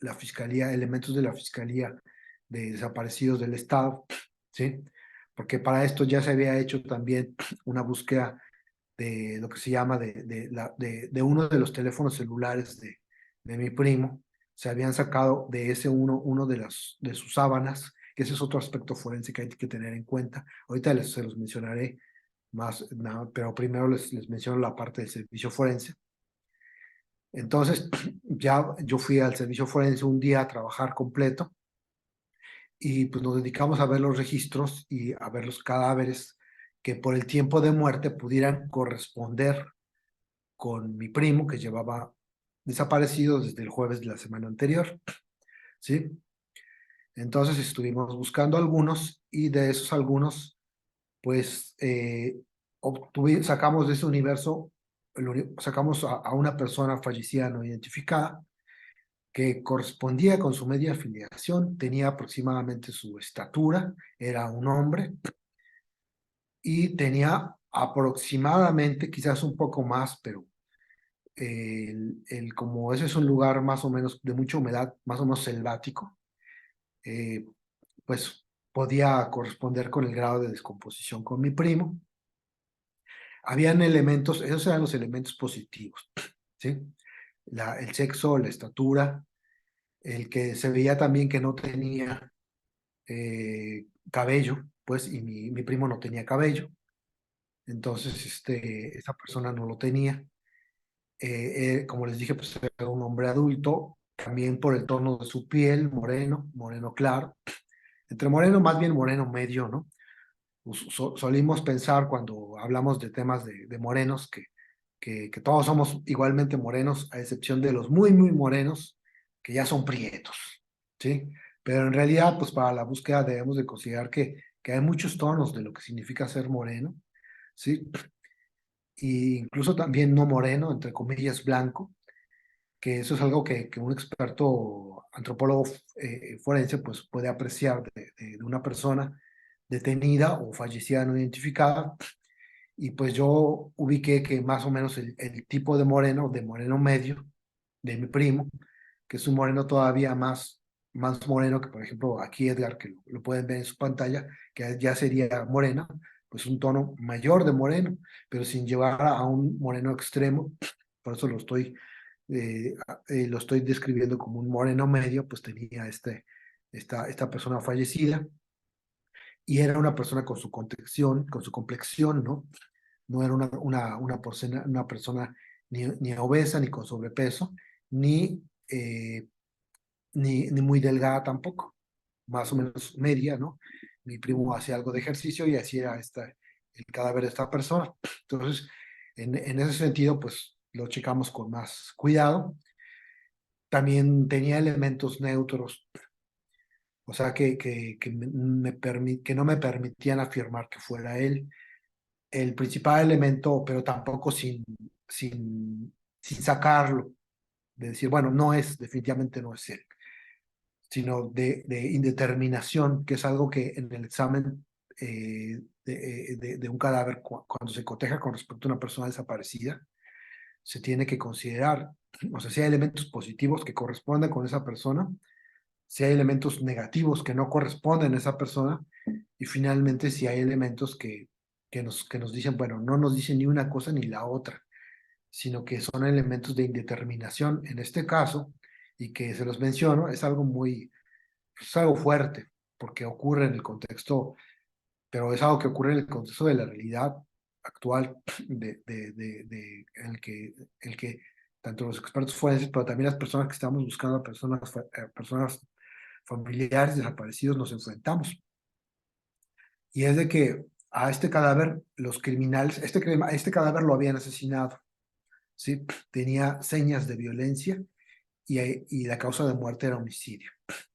la Fiscalía, elementos de la Fiscalía de Desaparecidos del Estado, ¿sí? Porque para esto ya se había hecho también una búsqueda de lo que se llama de uno de los teléfonos celulares de mi primo. Se habían sacado de ese uno de sus sábanas, que ese es otro aspecto forense que hay que tener en cuenta. Ahorita se los mencionaré más, pero primero les menciono la parte del servicio forense. Entonces, ya yo fui al servicio forense un día a trabajar completo y pues nos dedicamos a ver los registros y a ver los cadáveres que por el tiempo de muerte pudieran corresponder con mi primo que llevaba desaparecido desde el jueves de la semana anterior, ¿sí? Entonces estuvimos buscando algunos y de esos algunos, pues sacamos de ese universo, sacamos a una persona fallecida no identificada que correspondía con su media afiliación, tenía aproximadamente su estatura, era un hombre y tenía aproximadamente, quizás un poco más, pero como ese es un lugar más o menos de mucha humedad, más o menos selvático, eh, pues podía corresponder con el grado de descomposición con mi primo. Habían elementos, esos eran los elementos positivos, ¿sí? El sexo, la estatura, el que se veía también que no tenía cabello, pues, y mi primo no tenía cabello, entonces esa persona no lo tenía. Como les dije, pues era un hombre adulto, también por el tono de su piel, moreno claro, entre moreno, más bien moreno medio, ¿no? Solimos pensar cuando hablamos de temas de morenos que todos somos igualmente morenos, a excepción de los muy morenos, que ya son prietos, ¿sí? Pero en realidad, pues para la búsqueda debemos de considerar que que hay muchos tonos de lo que significa ser moreno, ¿sí? Y incluso también no moreno, entre comillas, blanco, que eso es algo que un experto antropólogo forense pues puede apreciar de una persona detenida o fallecida no identificada. Y pues yo ubiqué que más o menos el tipo de moreno medio, de mi primo, que es un moreno todavía más moreno que, por ejemplo, aquí Edgar, que lo pueden ver en su pantalla, que ya sería morena, pues un tono mayor de moreno, pero sin llevar a un moreno extremo. Por eso lo estoy describiendo como un moreno medio, pues tenía esta persona fallecida y era una persona con su complexión, ¿no? No era una persona ni obesa, ni con sobrepeso, ni, eh, ni muy delgada tampoco, más o menos media, ¿no? Mi primo hacía algo de ejercicio y hacía el cadáver de esta persona. Entonces, en ese sentido, pues lo checamos con más cuidado. También tenía elementos neutros, o sea, que no me permitían afirmar que fuera él el principal elemento, pero tampoco sin sacarlo, de decir, bueno, no es, definitivamente no es él, sino de indeterminación, que es algo que en el examen de un cadáver, cuando se coteja con respecto a una persona desaparecida, se tiene que considerar, o sea, si hay elementos positivos que corresponden con esa persona, si hay elementos negativos que no corresponden a esa persona, y finalmente si hay elementos que nos dicen, bueno, no nos dicen ni una cosa ni la otra, sino que son elementos de indeterminación en este caso, y que se los menciono, es algo fuerte, porque ocurre en el contexto, pero es algo que ocurre en el contexto de la realidad actual, el que tanto los expertos forenses, pero también las personas que estamos buscando a personas familiares desaparecidos nos enfrentamos. Y es de que a este cadáver, los criminales, este cadáver lo habían asesinado, ¿sí? Tenía señas de violencia y la causa de muerte era homicidio,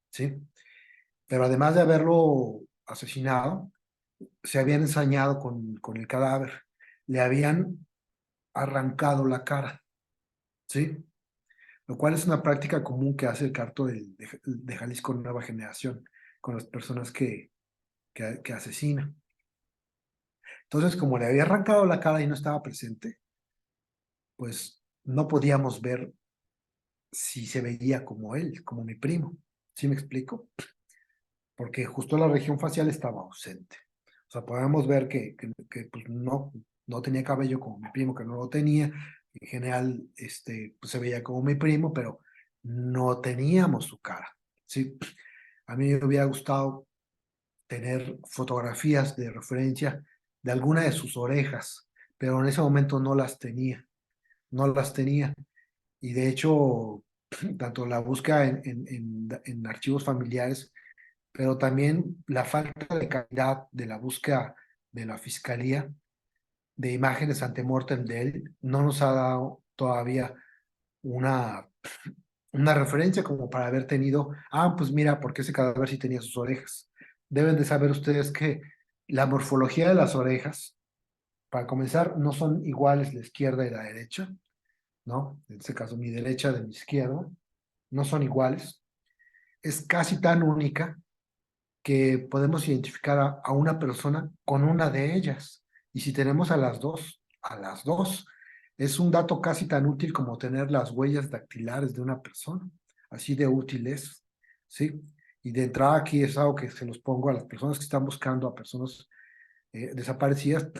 ¿sí? Pero además de haberlo asesinado, se habían ensañado con el cadáver, le habían arrancado la cara, ¿sí? Lo cual es una práctica común que hace el cártel de Jalisco Nueva Generación con las personas que asesinan. Entonces, como le había arrancado la cara y no estaba presente, pues no podíamos ver si se veía como él, como mi primo. ¿Sí me explico? Porque justo la región facial estaba ausente. O sea, podemos ver que pues no tenía cabello como mi primo, que no lo tenía. En general, pues se veía como mi primo, pero no teníamos su cara. ¿Sí? A mí me hubiera gustado tener fotografías de referencia de alguna de sus orejas, pero en ese momento no las tenía. Y de hecho, tanto la búsqueda en archivos familiares, pero también la falta de calidad de la búsqueda de la fiscalía de imágenes antemortem de él, no nos ha dado todavía una, una referencia como para haber tenido, pues mira, porque ese cadáver sí tenía sus orejas. Deben de saber ustedes que la morfología de las orejas, para comenzar, no son iguales la izquierda y la derecha, ¿no? En este caso, mi derecha de mi izquierda, no son iguales. Es casi tan única que podemos identificar a una persona con una de ellas. Y si tenemos a las dos, es un dato casi tan útil como tener las huellas dactilares de una persona. Así de útil es, ¿sí? Y de entrada aquí es algo que se los pongo a las personas que están buscando a personas desaparecidas,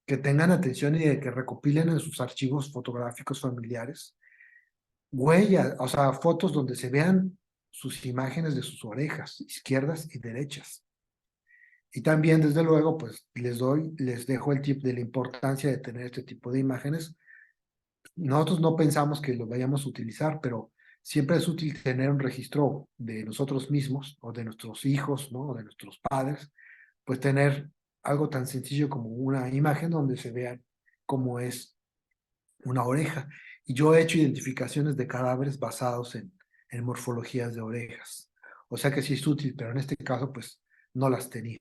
que tengan atención y de que recopilen en sus archivos fotográficos familiares huellas, o sea, fotos donde se vean sus imágenes de sus orejas, izquierdas y derechas. Y también, desde luego, pues les dejo el tip de la importancia de tener este tipo de imágenes. Nosotros no pensamos que lo vayamos a utilizar, pero siempre es útil tener un registro de nosotros mismos o de nuestros hijos, ¿no? O de nuestros padres, pues tener algo tan sencillo como una imagen donde se vea cómo es una oreja. Y yo he hecho identificaciones de cadáveres basados en morfologías de orejas. O sea que sí es útil, pero en este caso, pues no las tenía.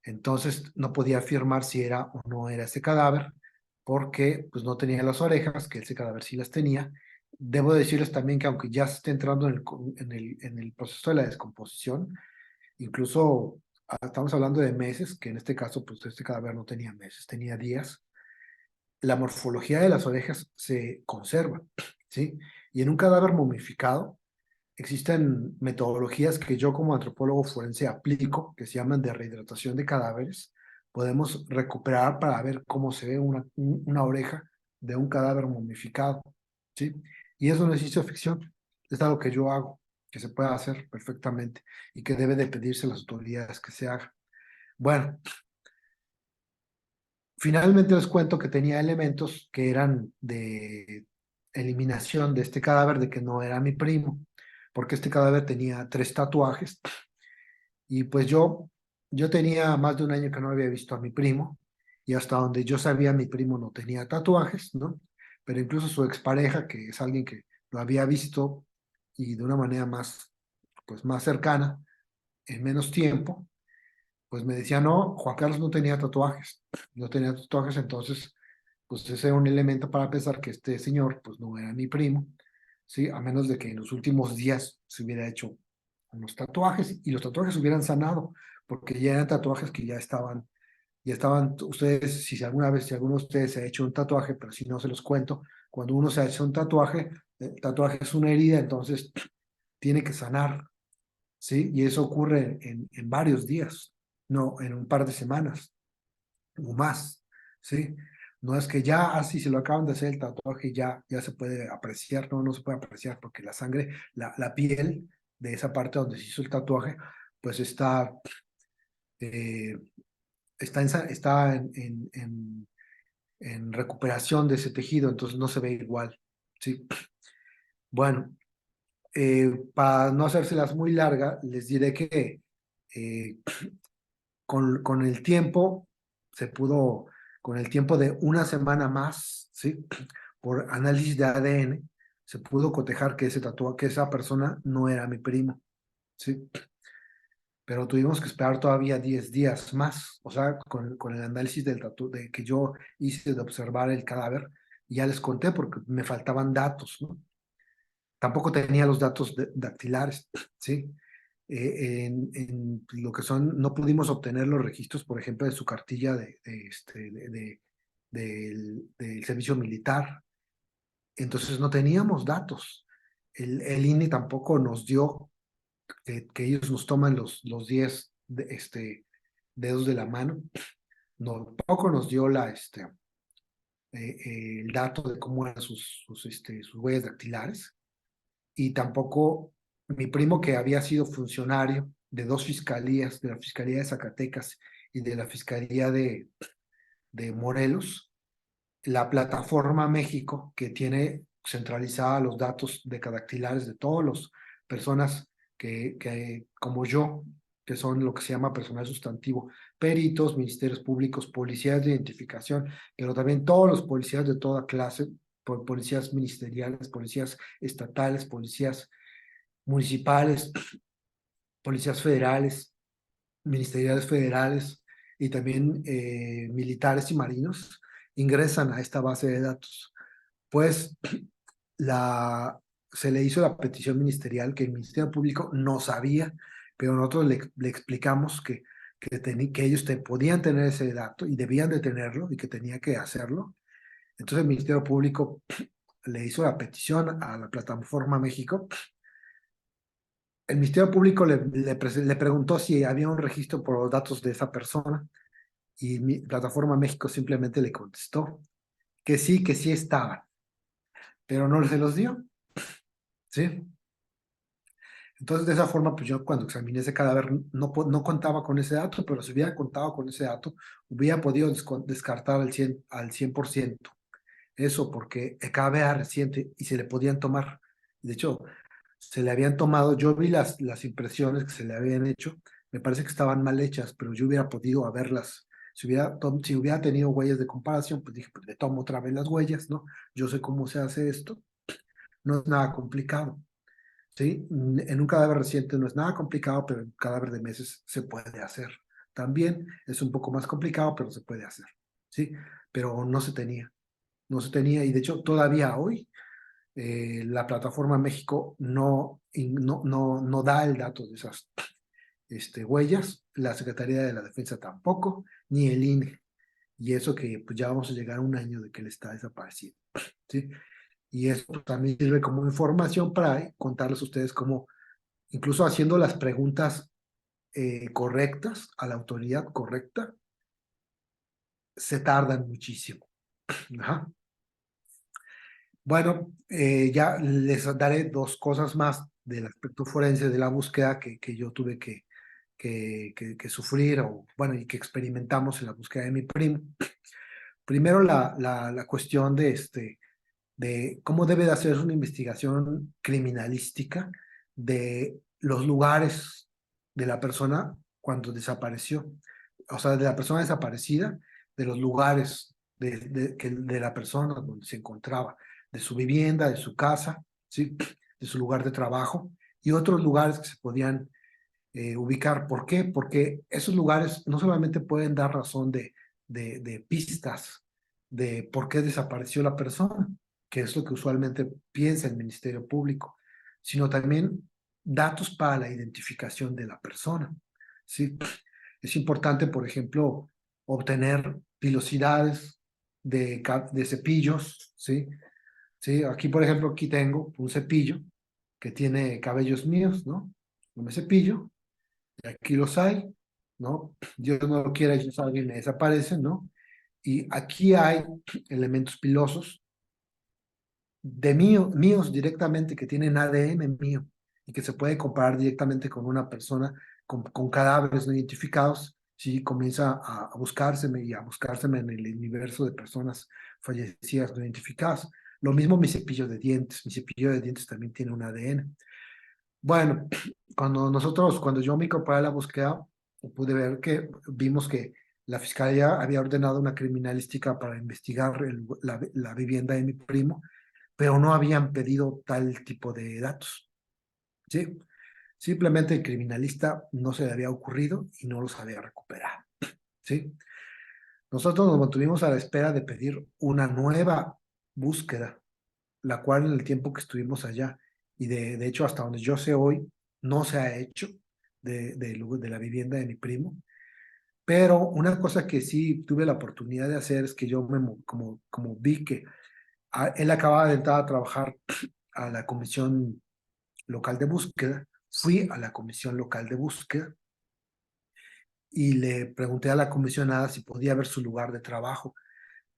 Entonces no podía afirmar si era o no era ese cadáver, porque pues no tenía las orejas, que ese cadáver sí las tenía. Debo decirles también que aunque ya se esté entrando en el proceso de la descomposición, incluso estamos hablando de meses, que en este caso pues este cadáver no tenía meses, tenía días, la morfología de las orejas se conserva, ¿sí? Y en un cadáver momificado existen metodologías que yo como antropólogo forense aplico, que se llaman de rehidratación de cadáveres. Podemos recuperar para ver cómo se ve una oreja de un cadáver momificado, ¿sí? Y eso no es ciencia ficción, es algo que yo hago, que se puede hacer perfectamente y que debe de pedirse a las autoridades que se haga. Bueno, finalmente les cuento que tenía elementos que eran de eliminación de este cadáver, de que no era mi primo, porque este cadáver tenía 3 tatuajes y pues yo tenía más de un año que no había visto a mi primo y hasta donde yo sabía mi primo no tenía tatuajes, ¿no? Pero incluso su expareja, que es alguien que lo había visto y de una manera más, pues más cercana, en menos tiempo, pues me decía, no, Juan Carlos no tenía tatuajes, no tenía tatuajes, entonces, pues ese era un elemento para pensar que este señor, pues no era mi primo, ¿sí? A menos de que en los últimos días se hubiera hecho unos tatuajes y los tatuajes hubieran sanado, porque ya eran tatuajes que ya estaban, ustedes, si alguna vez, si alguno de ustedes se ha hecho un tatuaje, pero si no se los cuento, cuando uno se ha hecho un tatuaje, el tatuaje es una herida, entonces tiene que sanar, ¿sí? Y eso ocurre en varios días, no en un par de semanas o más, ¿sí? No es que ya así se lo acaban de hacer el tatuaje ya se puede apreciar, no se puede apreciar porque la sangre, la piel de esa parte donde se hizo el tatuaje, pues eh, está en recuperación de ese tejido, entonces no se ve igual, ¿sí? Bueno, para no hacérselas muy larga, les diré que eh, con el tiempo se pudo, con el tiempo de una semana más, ¿sí? Por análisis de ADN, se pudo cotejar que ese tatuaje, que esa persona no era mi primo, ¿sí? Pero tuvimos que esperar todavía 10 días más, o sea, con el análisis del tatu de que yo hice de observar el cadáver, y ya les conté porque me faltaban datos, ¿no? Tampoco tenía los datos dactilares, ¿sí? En lo que son, no pudimos obtener los registros, por ejemplo, de su cartilla del servicio militar. Entonces no teníamos datos. El INE tampoco nos dio, que ellos nos toman los 10 dedos de la mano, no, tampoco nos dio el dato de cómo eran sus huellas dactilares. Y tampoco mi primo, que había sido funcionario de 2 fiscalías, de la Fiscalía de Zacatecas y de la Fiscalía de Morelos, la plataforma México, que tiene centralizada los datos decadactilares de todas las personas como yo, que son lo que se llama personal sustantivo, peritos, ministerios públicos, policías de identificación, pero también todos los policías de toda clase, policías ministeriales, policías estatales, policías municipales, policías federales, ministeriales federales y también militares y marinos ingresan a esta base de datos. Pues la, se le hizo la petición ministerial que el Ministerio Público no sabía, pero nosotros le explicamos que ellos podían tener ese dato y debían de tenerlo y que tenía que hacerlo. Entonces el Ministerio Público le hizo la petición a la Plataforma México. El Ministerio Público le preguntó si había un registro por los datos de esa persona y Plataforma México simplemente le contestó que sí estaban, pero no se los dio, ¿sí? Entonces, de esa forma, pues yo cuando examiné ese cadáver no contaba con ese dato, pero si hubiera contado con ese dato, hubiera podido descartar al 100% eso, porque el cadáver era reciente y se le podían tomar. De hecho, se le habían tomado, yo vi las impresiones que se le habían hecho, me parece que estaban mal hechas, pero yo hubiera podido haberlas, si hubiera tenido huellas de comparación, pues dije, pues le tomo otra vez las huellas, ¿no? Yo sé cómo se hace esto, no es nada complicado, ¿sí? En un cadáver reciente no es nada complicado, pero en un cadáver de meses se puede hacer, también. Es un poco más complicado, pero se puede hacer, ¿sí? Pero no se tenía, no se tenía, y de hecho todavía hoy la plataforma México no da el dato de esas huellas, la Secretaría de la Defensa tampoco, ni el INE. Y eso que pues ya vamos a llegar a un año de que él está desaparecido, ¿sí? Y eso pues, también sirve como información para contarles a ustedes cómo, incluso haciendo las preguntas correctas a la autoridad correcta, se tardan muchísimo. Ajá. Bueno, ya les daré dos cosas más del aspecto forense de la búsqueda que yo tuve que sufrir, o bueno, y que experimentamos en la búsqueda de mi primo. Primero, la cuestión de cómo debe de hacerse una investigación criminalística de los lugares de la persona cuando desapareció. O sea, de la persona desaparecida, de los lugares de la persona donde se encontraba, de su vivienda, de su casa, ¿sí? De su lugar de trabajo y otros lugares que se podían ubicar. ¿Por qué? Porque esos lugares no solamente pueden dar razón de pistas de por qué desapareció la persona, que es lo que usualmente piensa el Ministerio Público, sino también datos para la identificación de la persona, ¿sí? Es importante, por ejemplo, obtener pilosidades de cepillos, ¿sí? ¿Sí? Aquí, por ejemplo, aquí tengo un cepillo que tiene cabellos míos, ¿no? No me cepillo, y aquí los hay, ¿no? Dios no lo quiera, ellos alguien me desaparecen, ¿no? Y aquí hay elementos pilosos míos directamente que tienen ADN mío y que se puede comparar directamente con una persona con cadáveres no identificados, si comienza a buscárseme y a buscárseme en el universo de personas fallecidas no identificadas. Lo mismo mi cepillo de dientes también tiene un ADN. Bueno, cuando yo me incorporé a la búsqueda, vimos que la fiscalía había ordenado una criminalística para investigar la vivienda de mi primo, pero no habían pedido tal tipo de datos, ¿sí? Simplemente el criminalista no se le había ocurrido y no los había recuperado, ¿sí? Nosotros nos mantuvimos a la espera de pedir una nueva búsqueda, la cual en el tiempo que estuvimos allá, y de hecho hasta donde yo sé hoy, no se ha hecho de la vivienda de mi primo. Pero una cosa que sí tuve la oportunidad de hacer es que como vi que él acababa de entrar a trabajar a la comisión local de búsqueda, fui a la comisión local de búsqueda y le pregunté a la comisionada si podía ver su lugar de trabajo.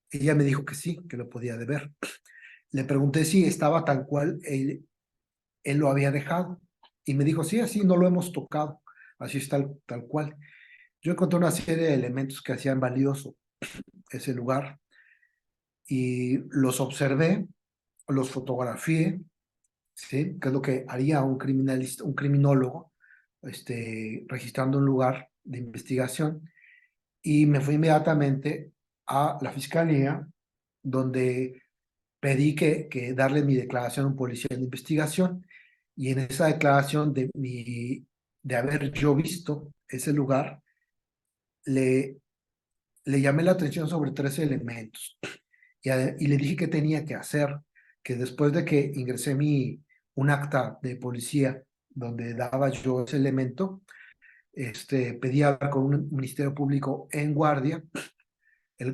Ella me dijo que sí, que lo podía de ver. Le pregunté si estaba tal cual él lo había dejado. Y me dijo, sí, así no lo hemos tocado, así está tal cual. Yo encontré una serie de elementos que hacían valioso ese lugar y los observé, los fotografié, ¿sí? Que es lo que haría un criminalista, un criminólogo, registrando un lugar de investigación. Y me fui inmediatamente a la fiscalía, donde pedí que darle mi declaración a un policía de investigación. Y en esa declaración de haber yo visto ese lugar, le, le llamé la atención sobre tres elementos y le dije que tenía que hacer, que después de que ingresé un acta de policía donde daba yo ese elemento, pedí hablar con un ministerio público en guardia,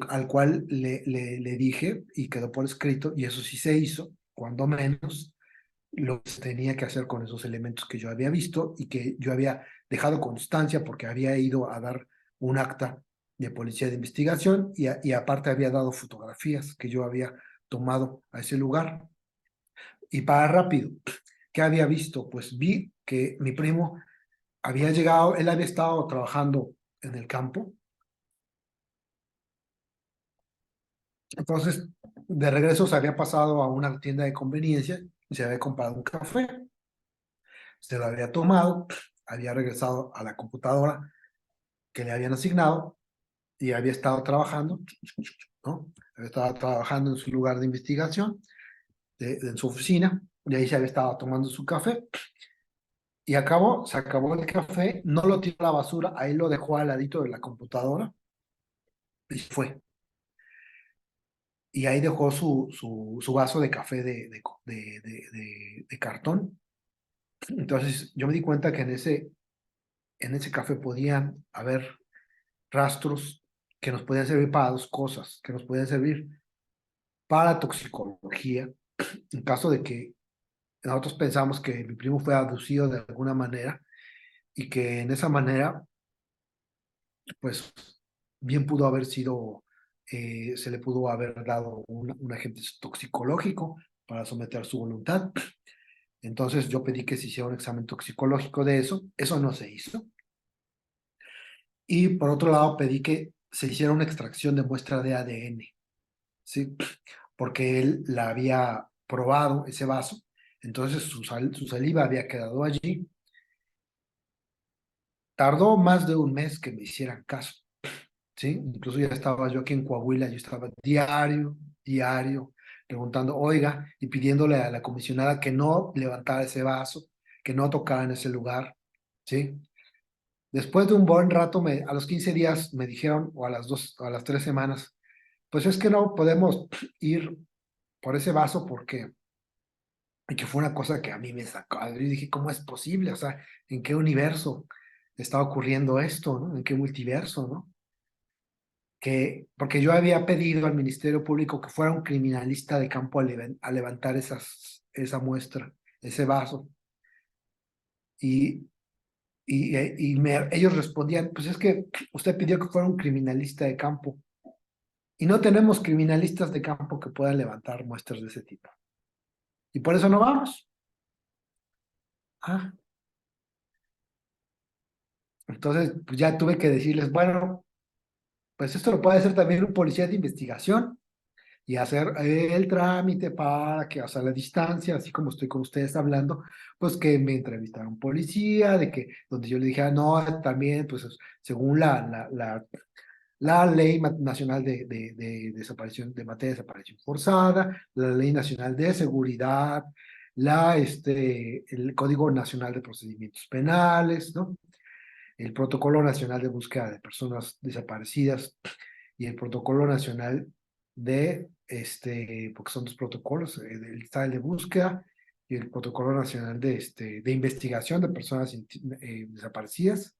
al cual le dije y quedó por escrito, y eso sí se hizo, cuando menos, lo que se tenía que hacer con esos elementos que yo había visto y que yo había dejado constancia porque había ido a dar un acta de policía de investigación y aparte había dado fotografías que yo había tomado a ese lugar. Y para rápido, ¿qué había visto? Pues vi que mi primo había llegado, él había estado trabajando en el campo. Entonces, de regreso se había pasado a una tienda de conveniencia y se había comprado un café. Se lo había tomado, había regresado a la computadora que le habían asignado y había estado trabajando, ¿no? Había estado trabajando en su lugar de investigación, en su oficina, y ahí se había estado tomando su café. Y se acabó el café, no lo tiró a la basura, ahí lo dejó al ladito de la computadora y se fue. Y ahí dejó su vaso de café de cartón. Entonces yo me di cuenta que en ese café podían haber rastros que nos podían servir para dos cosas, que nos podían servir para toxicología, en caso de que nosotros pensamos que mi primo fue abducido de alguna manera y que en esa manera, pues bien pudo haber sido, se le pudo haber dado un agente toxicológico para someter su voluntad. Entonces yo pedí que se hiciera un examen toxicológico de eso no se hizo. Y por otro lado pedí que se hiciera una extracción de muestra de ADN, ¿sí? Porque él la había probado, ese vaso, entonces su saliva había quedado allí. Tardó más de un mes que me hicieran caso, ¿sí? Incluso ya estaba yo aquí en Coahuila, yo estaba diario, preguntando, oiga, y pidiéndole a la comisionada que no levantara ese vaso, que no tocara en ese lugar, ¿sí? Después de un buen rato, a los 15 días me dijeron, o a las 3 semanas, pues es que no podemos ir por ese vaso porque, y que fue una cosa que a mí me sacó, yo dije, ¿cómo es posible? O sea, ¿en qué universo está ocurriendo esto, ¿no? ¿En qué multiverso, ¿no? Porque yo había pedido al Ministerio Público que fuera un criminalista de campo a levantar esa muestra, ese vaso. Y, ellos respondían, pues es que usted pidió que fuera un criminalista de campo y no tenemos criminalistas de campo que puedan levantar muestras de ese tipo. Y por eso no vamos. Ah, entonces pues ya tuve que decirles, bueno, pues esto lo puede hacer también un policía de investigación y hacer el trámite para que, o sea, la distancia, así como estoy con ustedes hablando, pues que me entrevistara un policía, donde yo le dije, no, también, pues según la ley nacional de desaparición, de materia de desaparición forzada, la ley nacional de seguridad, el Código Nacional de Procedimientos Penales, ¿no? El Protocolo Nacional de Búsqueda de Personas Desaparecidas y el Protocolo Nacional porque son dos protocolos, está el de búsqueda y el Protocolo Nacional de Investigación de Personas Desaparecidas.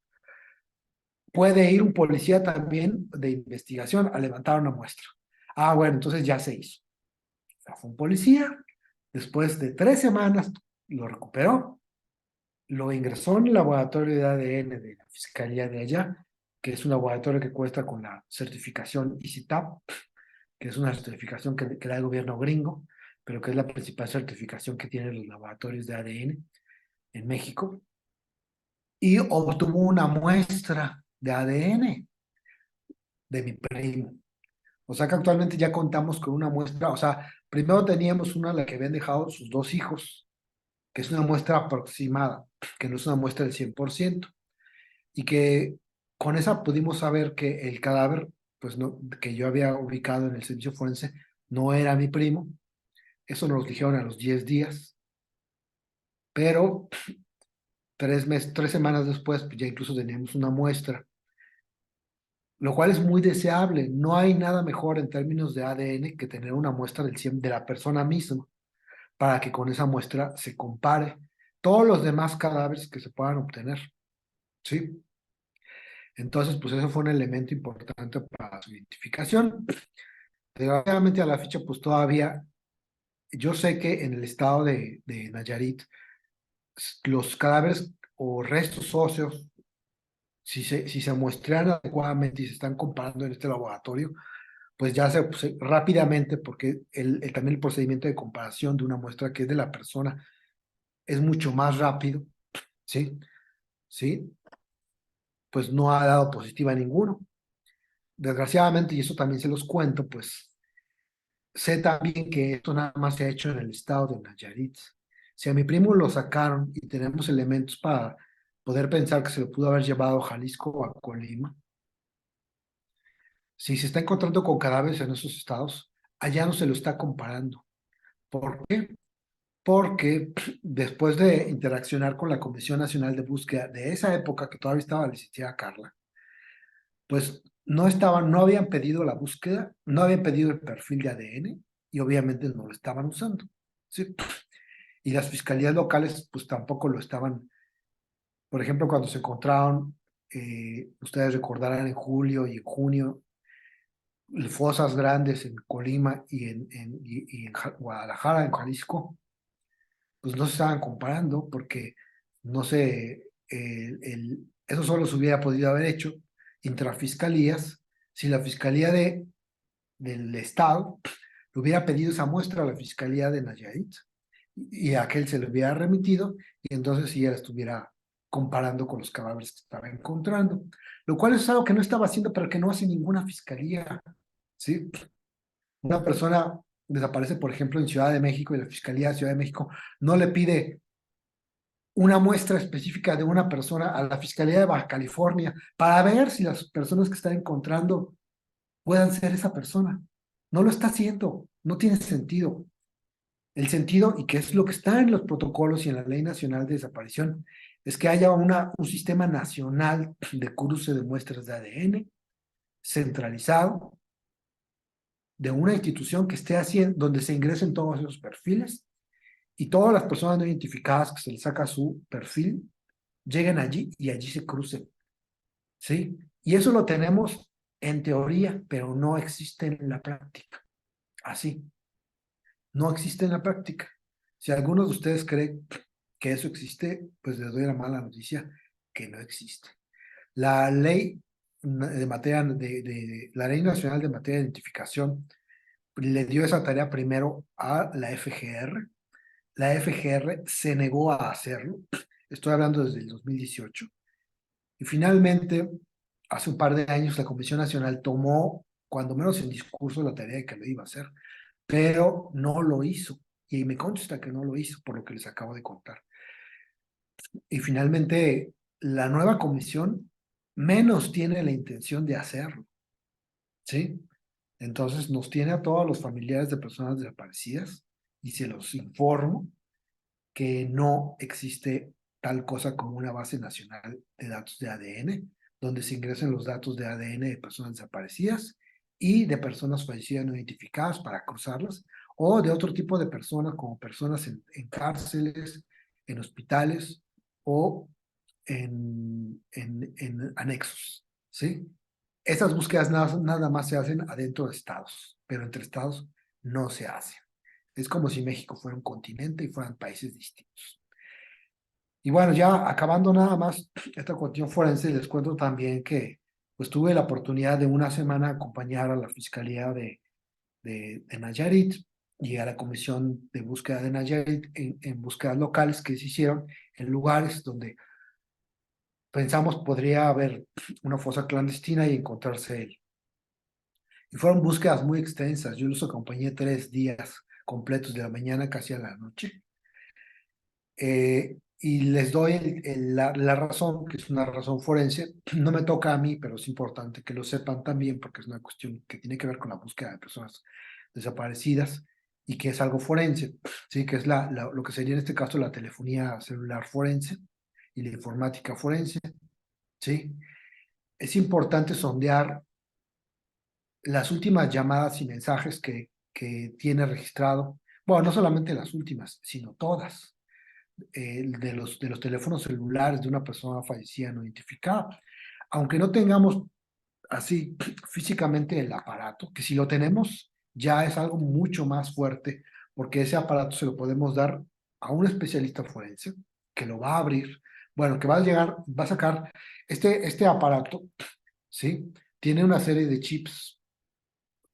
Puede ir un policía también de investigación a levantar una muestra. Ah, bueno, entonces ya se hizo. O sea, fue un policía, después de 3 semanas lo recuperó, lo ingresó en el laboratorio de ADN de la Fiscalía de allá, que es un laboratorio que cuesta con la certificación ICITAP, que es una certificación que da el gobierno gringo, pero que es la principal certificación que tienen los laboratorios de ADN en México, y obtuvo una muestra de ADN de mi primo. O sea que actualmente ya contamos con una muestra, o sea, primero teníamos una la que habían dejado sus dos hijos, que es una muestra aproximada, que no es una muestra del 100%, y que con esa pudimos saber que el cadáver, pues no, que yo había ubicado en el servicio forense, no era mi primo. Eso nos lo dijeron a los 10 días, pero 3 semanas después, pues ya incluso teníamos una muestra, lo cual es muy deseable. No hay nada mejor en términos de ADN que tener una muestra de la persona misma, para que con esa muestra se compare todos los demás cadáveres que se puedan obtener, ¿sí? Entonces, pues eso fue un elemento importante para su identificación. Desgraciadamente a la fecha, pues todavía, yo sé que en el estado de Nayarit, los cadáveres o restos óseos, si se muestran adecuadamente y se están comparando en este laboratorio, pues ya rápidamente, porque también el procedimiento de comparación de una muestra que es de la persona es mucho más rápido, ¿sí? ¿Sí? Pues no ha dado positiva a ninguno. Desgraciadamente, y eso también se los cuento, pues sé también que esto nada más se ha hecho en el estado de Nayarit. Si a mi primo lo sacaron y tenemos elementos para poder pensar que se lo pudo haber llevado a Jalisco o a Colima, si se está encontrando con cadáveres en esos estados, allá no se lo está comparando. ¿Por qué? porque después de interaccionar con la Comisión Nacional de Búsqueda de esa época, que todavía estaba la licenciada Carla, pues no habían pedido la búsqueda, no habían pedido el perfil de ADN y obviamente no lo estaban usando, ¿sí? Y las fiscalías locales pues tampoco lo estaban. Por ejemplo, cuando se encontraron, ustedes recordarán en julio y en junio, fosas grandes en Colima y en Guadalajara, en Jalisco, pues no se estaban comparando porque no sé, eso solo se hubiera podido haber hecho intrafiscalías si la fiscalía del Estado le hubiera pedido esa muestra a la fiscalía de Nayarit y a aquel se le hubiera remitido y entonces si ella estuviera comparando con los cadáveres que estaba encontrando, lo cual es algo que no estaba haciendo, pero que no hace ninguna fiscalía, ¿sí? Una persona desaparece, por ejemplo, en Ciudad de México y la Fiscalía de Ciudad de México no le pide una muestra específica de una persona a la Fiscalía de Baja California para ver si las personas que están encontrando puedan ser esa persona. No lo está haciendo, no tiene sentido. El sentido, y que es lo que está en los protocolos y en la Ley Nacional de Desaparición, es que haya un sistema nacional de cruce de muestras de ADN centralizado de una institución que esté haciendo, donde se ingresen todos esos perfiles y todas las personas no identificadas que se les saca su perfil lleguen allí y allí se crucen, ¿sí? Y eso lo tenemos en teoría, pero no existe en la práctica. Así, no existe en la práctica. Si algunos de ustedes creen que eso existe, pues les doy la mala noticia que no existe. La ley de materia la ley nacional de materia de identificación le dio esa tarea primero a la FGR. La FGR se negó a hacerlo. Estoy hablando desde el 2018. Y finalmente, hace un par de años, la Comisión Nacional tomó, cuando menos en discurso, la tarea de que lo iba a hacer, pero no lo hizo. Y me consta que no lo hizo, por lo que les acabo de contar. Y finalmente, la nueva comisión menos tiene la intención de hacerlo, ¿sí? Entonces nos tiene a todos los familiares de personas desaparecidas y se los informo que no existe tal cosa como una base nacional de datos de ADN, donde se ingresen los datos de ADN de personas desaparecidas y de personas fallecidas no identificadas para cruzarlas, o de otro tipo de personas como personas en cárceles, en hospitales o en anexos, ¿sí? Estas búsquedas nada más se hacen adentro de estados, pero entre estados no se hacen. Es como si México fuera un continente y fueran países distintos. Y bueno, ya acabando nada más esta cuestión forense, les cuento también que pues tuve la oportunidad de una semana acompañar a la Fiscalía de Nayarit y a la Comisión de Búsqueda de Nayarit en búsquedas locales que se hicieron en lugares donde pensamos podría haber una fosa clandestina y encontrarse él. Y fueron búsquedas muy extensas. Yo los acompañé 3 días completos, de la mañana casi a la noche. Y les doy la razón, que es una razón forense. No me toca a mí, pero es importante que lo sepan también, porque es una cuestión que tiene que ver con la búsqueda de personas desaparecidas y que es algo forense, ¿sí? Que es lo que sería en este caso la telefonía celular forense y la informática forense, ¿sí? Es importante sondear las últimas llamadas y mensajes que tiene registrado. Bueno, no solamente las últimas, sino todas de los teléfonos celulares de una persona fallecida no identificada. Aunque no tengamos así físicamente el aparato, que si lo tenemos ya es algo mucho más fuerte, porque ese aparato se lo podemos dar a un especialista forense que lo va a abrir, bueno, que va a sacar este aparato, ¿sí? Tiene una serie de chips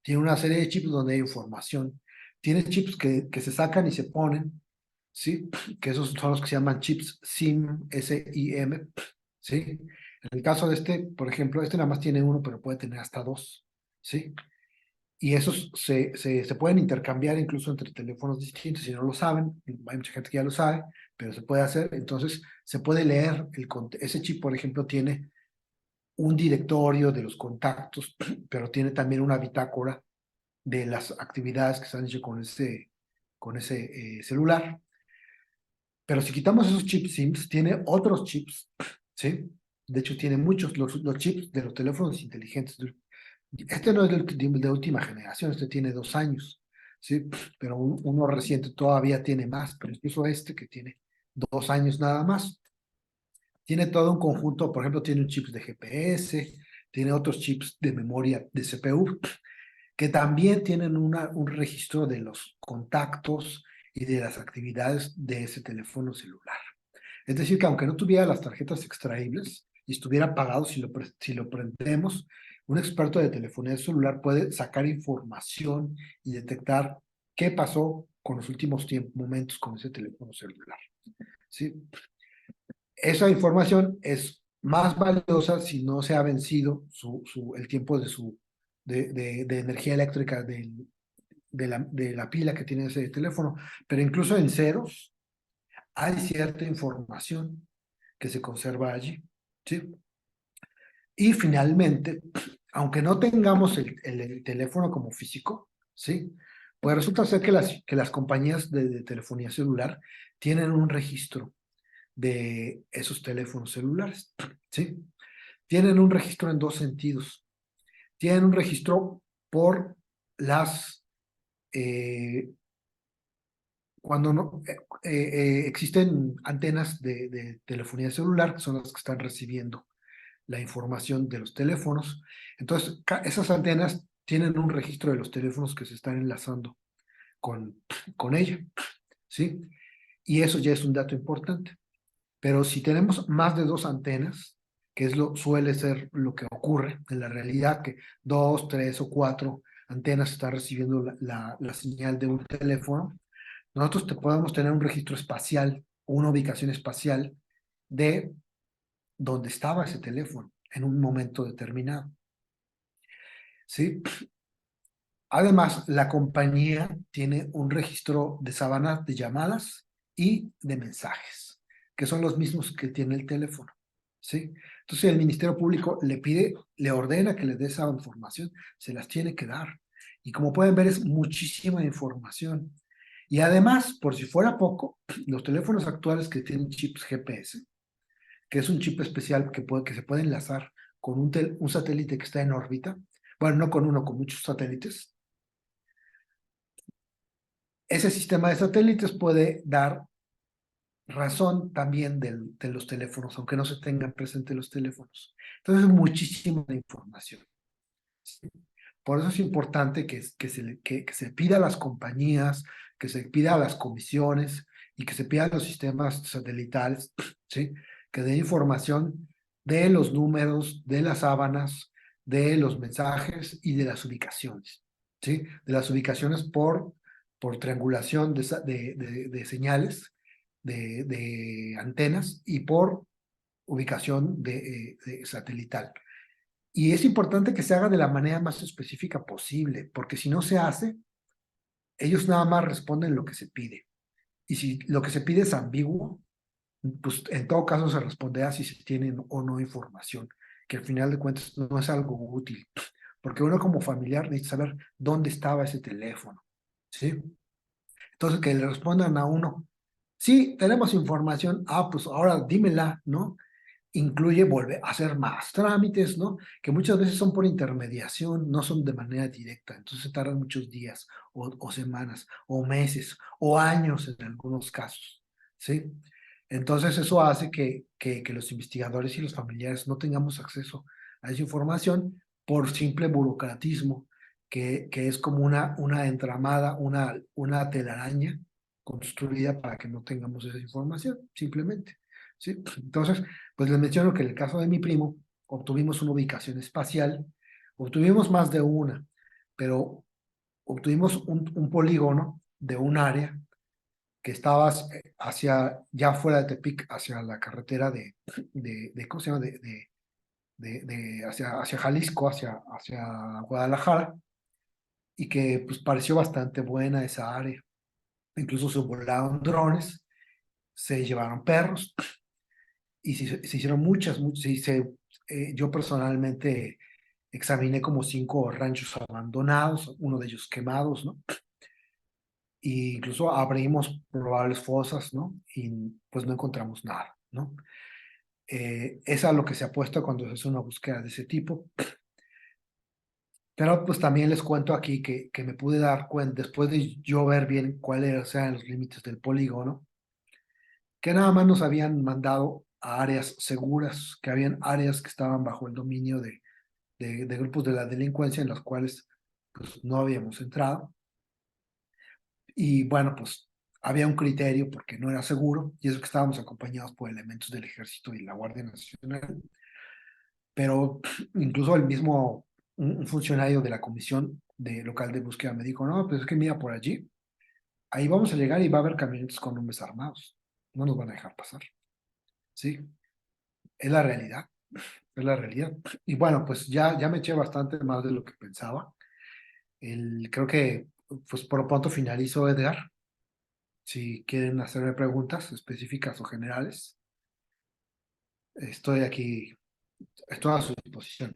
donde hay información, tiene chips que se sacan y se ponen, ¿sí? Que esos son los que se llaman chips SIM, S-I-M, ¿sí? En el caso de este, por ejemplo, este nada más tiene uno, pero puede tener hasta dos, ¿sí? Y esos se pueden intercambiar incluso entre teléfonos distintos, si no lo saben, hay mucha gente que ya lo sabe, pero se puede hacer, entonces se puede leer, ese chip, por ejemplo, tiene un directorio de los contactos, pero tiene también una bitácora de las actividades que se han hecho con ese celular. Pero si quitamos esos chips SIMs, tiene otros chips, ¿sí? De hecho, tiene muchos, los chips de los teléfonos inteligentes. Este no es de última generación, este tiene 2 años, ¿sí? Pero uno reciente todavía tiene más, pero incluso este que tiene 2 años nada más. Tiene todo un conjunto, por ejemplo, tiene un chip de GPS, tiene otros chips de memoria de CPU, que también tienen un registro de los contactos y de las actividades de ese teléfono celular. Es decir, que aunque no tuviera las tarjetas extraíbles y estuviera apagado, si lo prendemos, un experto de telefonía celular puede sacar información y detectar qué pasó con los últimos momentos con ese teléfono celular. ¿Sí? Esa información es más valiosa si no se ha vencido el tiempo de energía eléctrica de la pila que tiene ese teléfono. Pero incluso en ceros hay cierta información que se conserva allí. ¿Sí? Y finalmente, aunque no tengamos el teléfono como físico, ¿sí? Pues resulta ser que las compañías de telefonía celular tienen un registro de esos teléfonos celulares, ¿sí? Tienen un registro en dos sentidos. Tienen un registro por las, cuando no, existen antenas de telefonía celular, que son las que están recibiendo la información de los teléfonos. Entonces, esas antenas tienen un registro de los teléfonos que se están enlazando con, con ella, ¿sí? Y eso ya es un dato importante. Pero si tenemos más de dos antenas, que suele ser lo que ocurre en la realidad, que dos, tres o cuatro antenas están recibiendo la señal de un teléfono, nosotros podemos tener un registro espacial, una ubicación espacial de dónde estaba ese teléfono en un momento determinado. ¿Sí? Además, la compañía tiene un registro de sábanas de llamadas y de mensajes, que son los mismos que tiene el teléfono. ¿Sí? Entonces, el Ministerio Público le ordena que le dé esa información, se las tiene que dar. Y como pueden ver, es muchísima información. Y además, por si fuera poco, los teléfonos actuales que tienen chips GPS, que es un chip especial que se puede enlazar con un satélite que está en órbita, bueno, no con uno, con muchos satélites. Ese sistema de satélites puede dar razón también de los teléfonos, aunque no se tengan presentes los teléfonos. Entonces, muchísima información. ¿Sí? Por eso es importante que se pida a las compañías, que se pida a las comisiones y que se pida a los sistemas satelitales, ¿sí? Que den información de los números, de las sábanas, de los mensajes y de las ubicaciones, ¿sí? De las ubicaciones por triangulación de señales, de antenas y por ubicación de satelital. Y es importante que se haga de la manera más específica posible, porque si no se hace, ellos nada más responden lo que se pide. Y si lo que se pide es ambiguo, pues en todo caso se responderá si se tiene o no información, que al final de cuentas no es algo útil, porque uno como familiar necesita saber dónde estaba ese teléfono, ¿sí? Entonces que le respondan a uno, sí, tenemos información, pues ahora dímela, ¿no? Incluye volver a hacer más trámites, ¿no? Que muchas veces son por intermediación, no son de manera directa, entonces tardan muchos días o semanas o meses o años en algunos casos, ¿sí? Entonces eso hace que los investigadores y los familiares no tengamos acceso a esa información por simple burocratismo, que es como una entramada, una telaraña construida para que no tengamos esa información, simplemente, ¿sí? Entonces, pues les menciono que en el caso de mi primo, obtuvimos una ubicación espacial, obtuvimos más de una, pero obtuvimos un polígono de un área que estaba ya fuera de Tepic, hacia la carretera ¿cómo se llama? Hacia Jalisco, hacia Guadalajara, y que pues pareció bastante buena esa área. Incluso se volaron drones, se llevaron perros, y se hicieron muchas, yo personalmente examiné como 5 ranchos abandonados, uno de ellos quemados, ¿no? incluso abrimos probables fosas, ¿no? Y pues no encontramos nada, ¿no? Es a lo que se apuesta cuando se hace una búsqueda de ese tipo. Pero pues también les cuento aquí que me pude dar cuenta, después de yo ver bien cuáles eran los límites del polígono, que nada más nos habían mandado a áreas seguras, que habían áreas que estaban bajo el dominio de grupos de la delincuencia en las cuales pues, no habíamos entrado. Y bueno, pues había un criterio porque no era seguro, y eso que estábamos acompañados por elementos del Ejército y la Guardia Nacional, pero incluso el mismo, un funcionario de la comisión de local de búsqueda me dijo, no, pues es que mira por allí, ahí vamos a llegar y va a haber camionetas con hombres armados, no nos van a dejar pasar, ¿sí? Es la realidad, es la realidad. Y bueno, pues ya me eché bastante más de lo que pensaba. Creo que, pues por lo pronto finalizo, Edgar. Si quieren hacerme preguntas específicas o generales, estoy aquí, estoy a su disposición.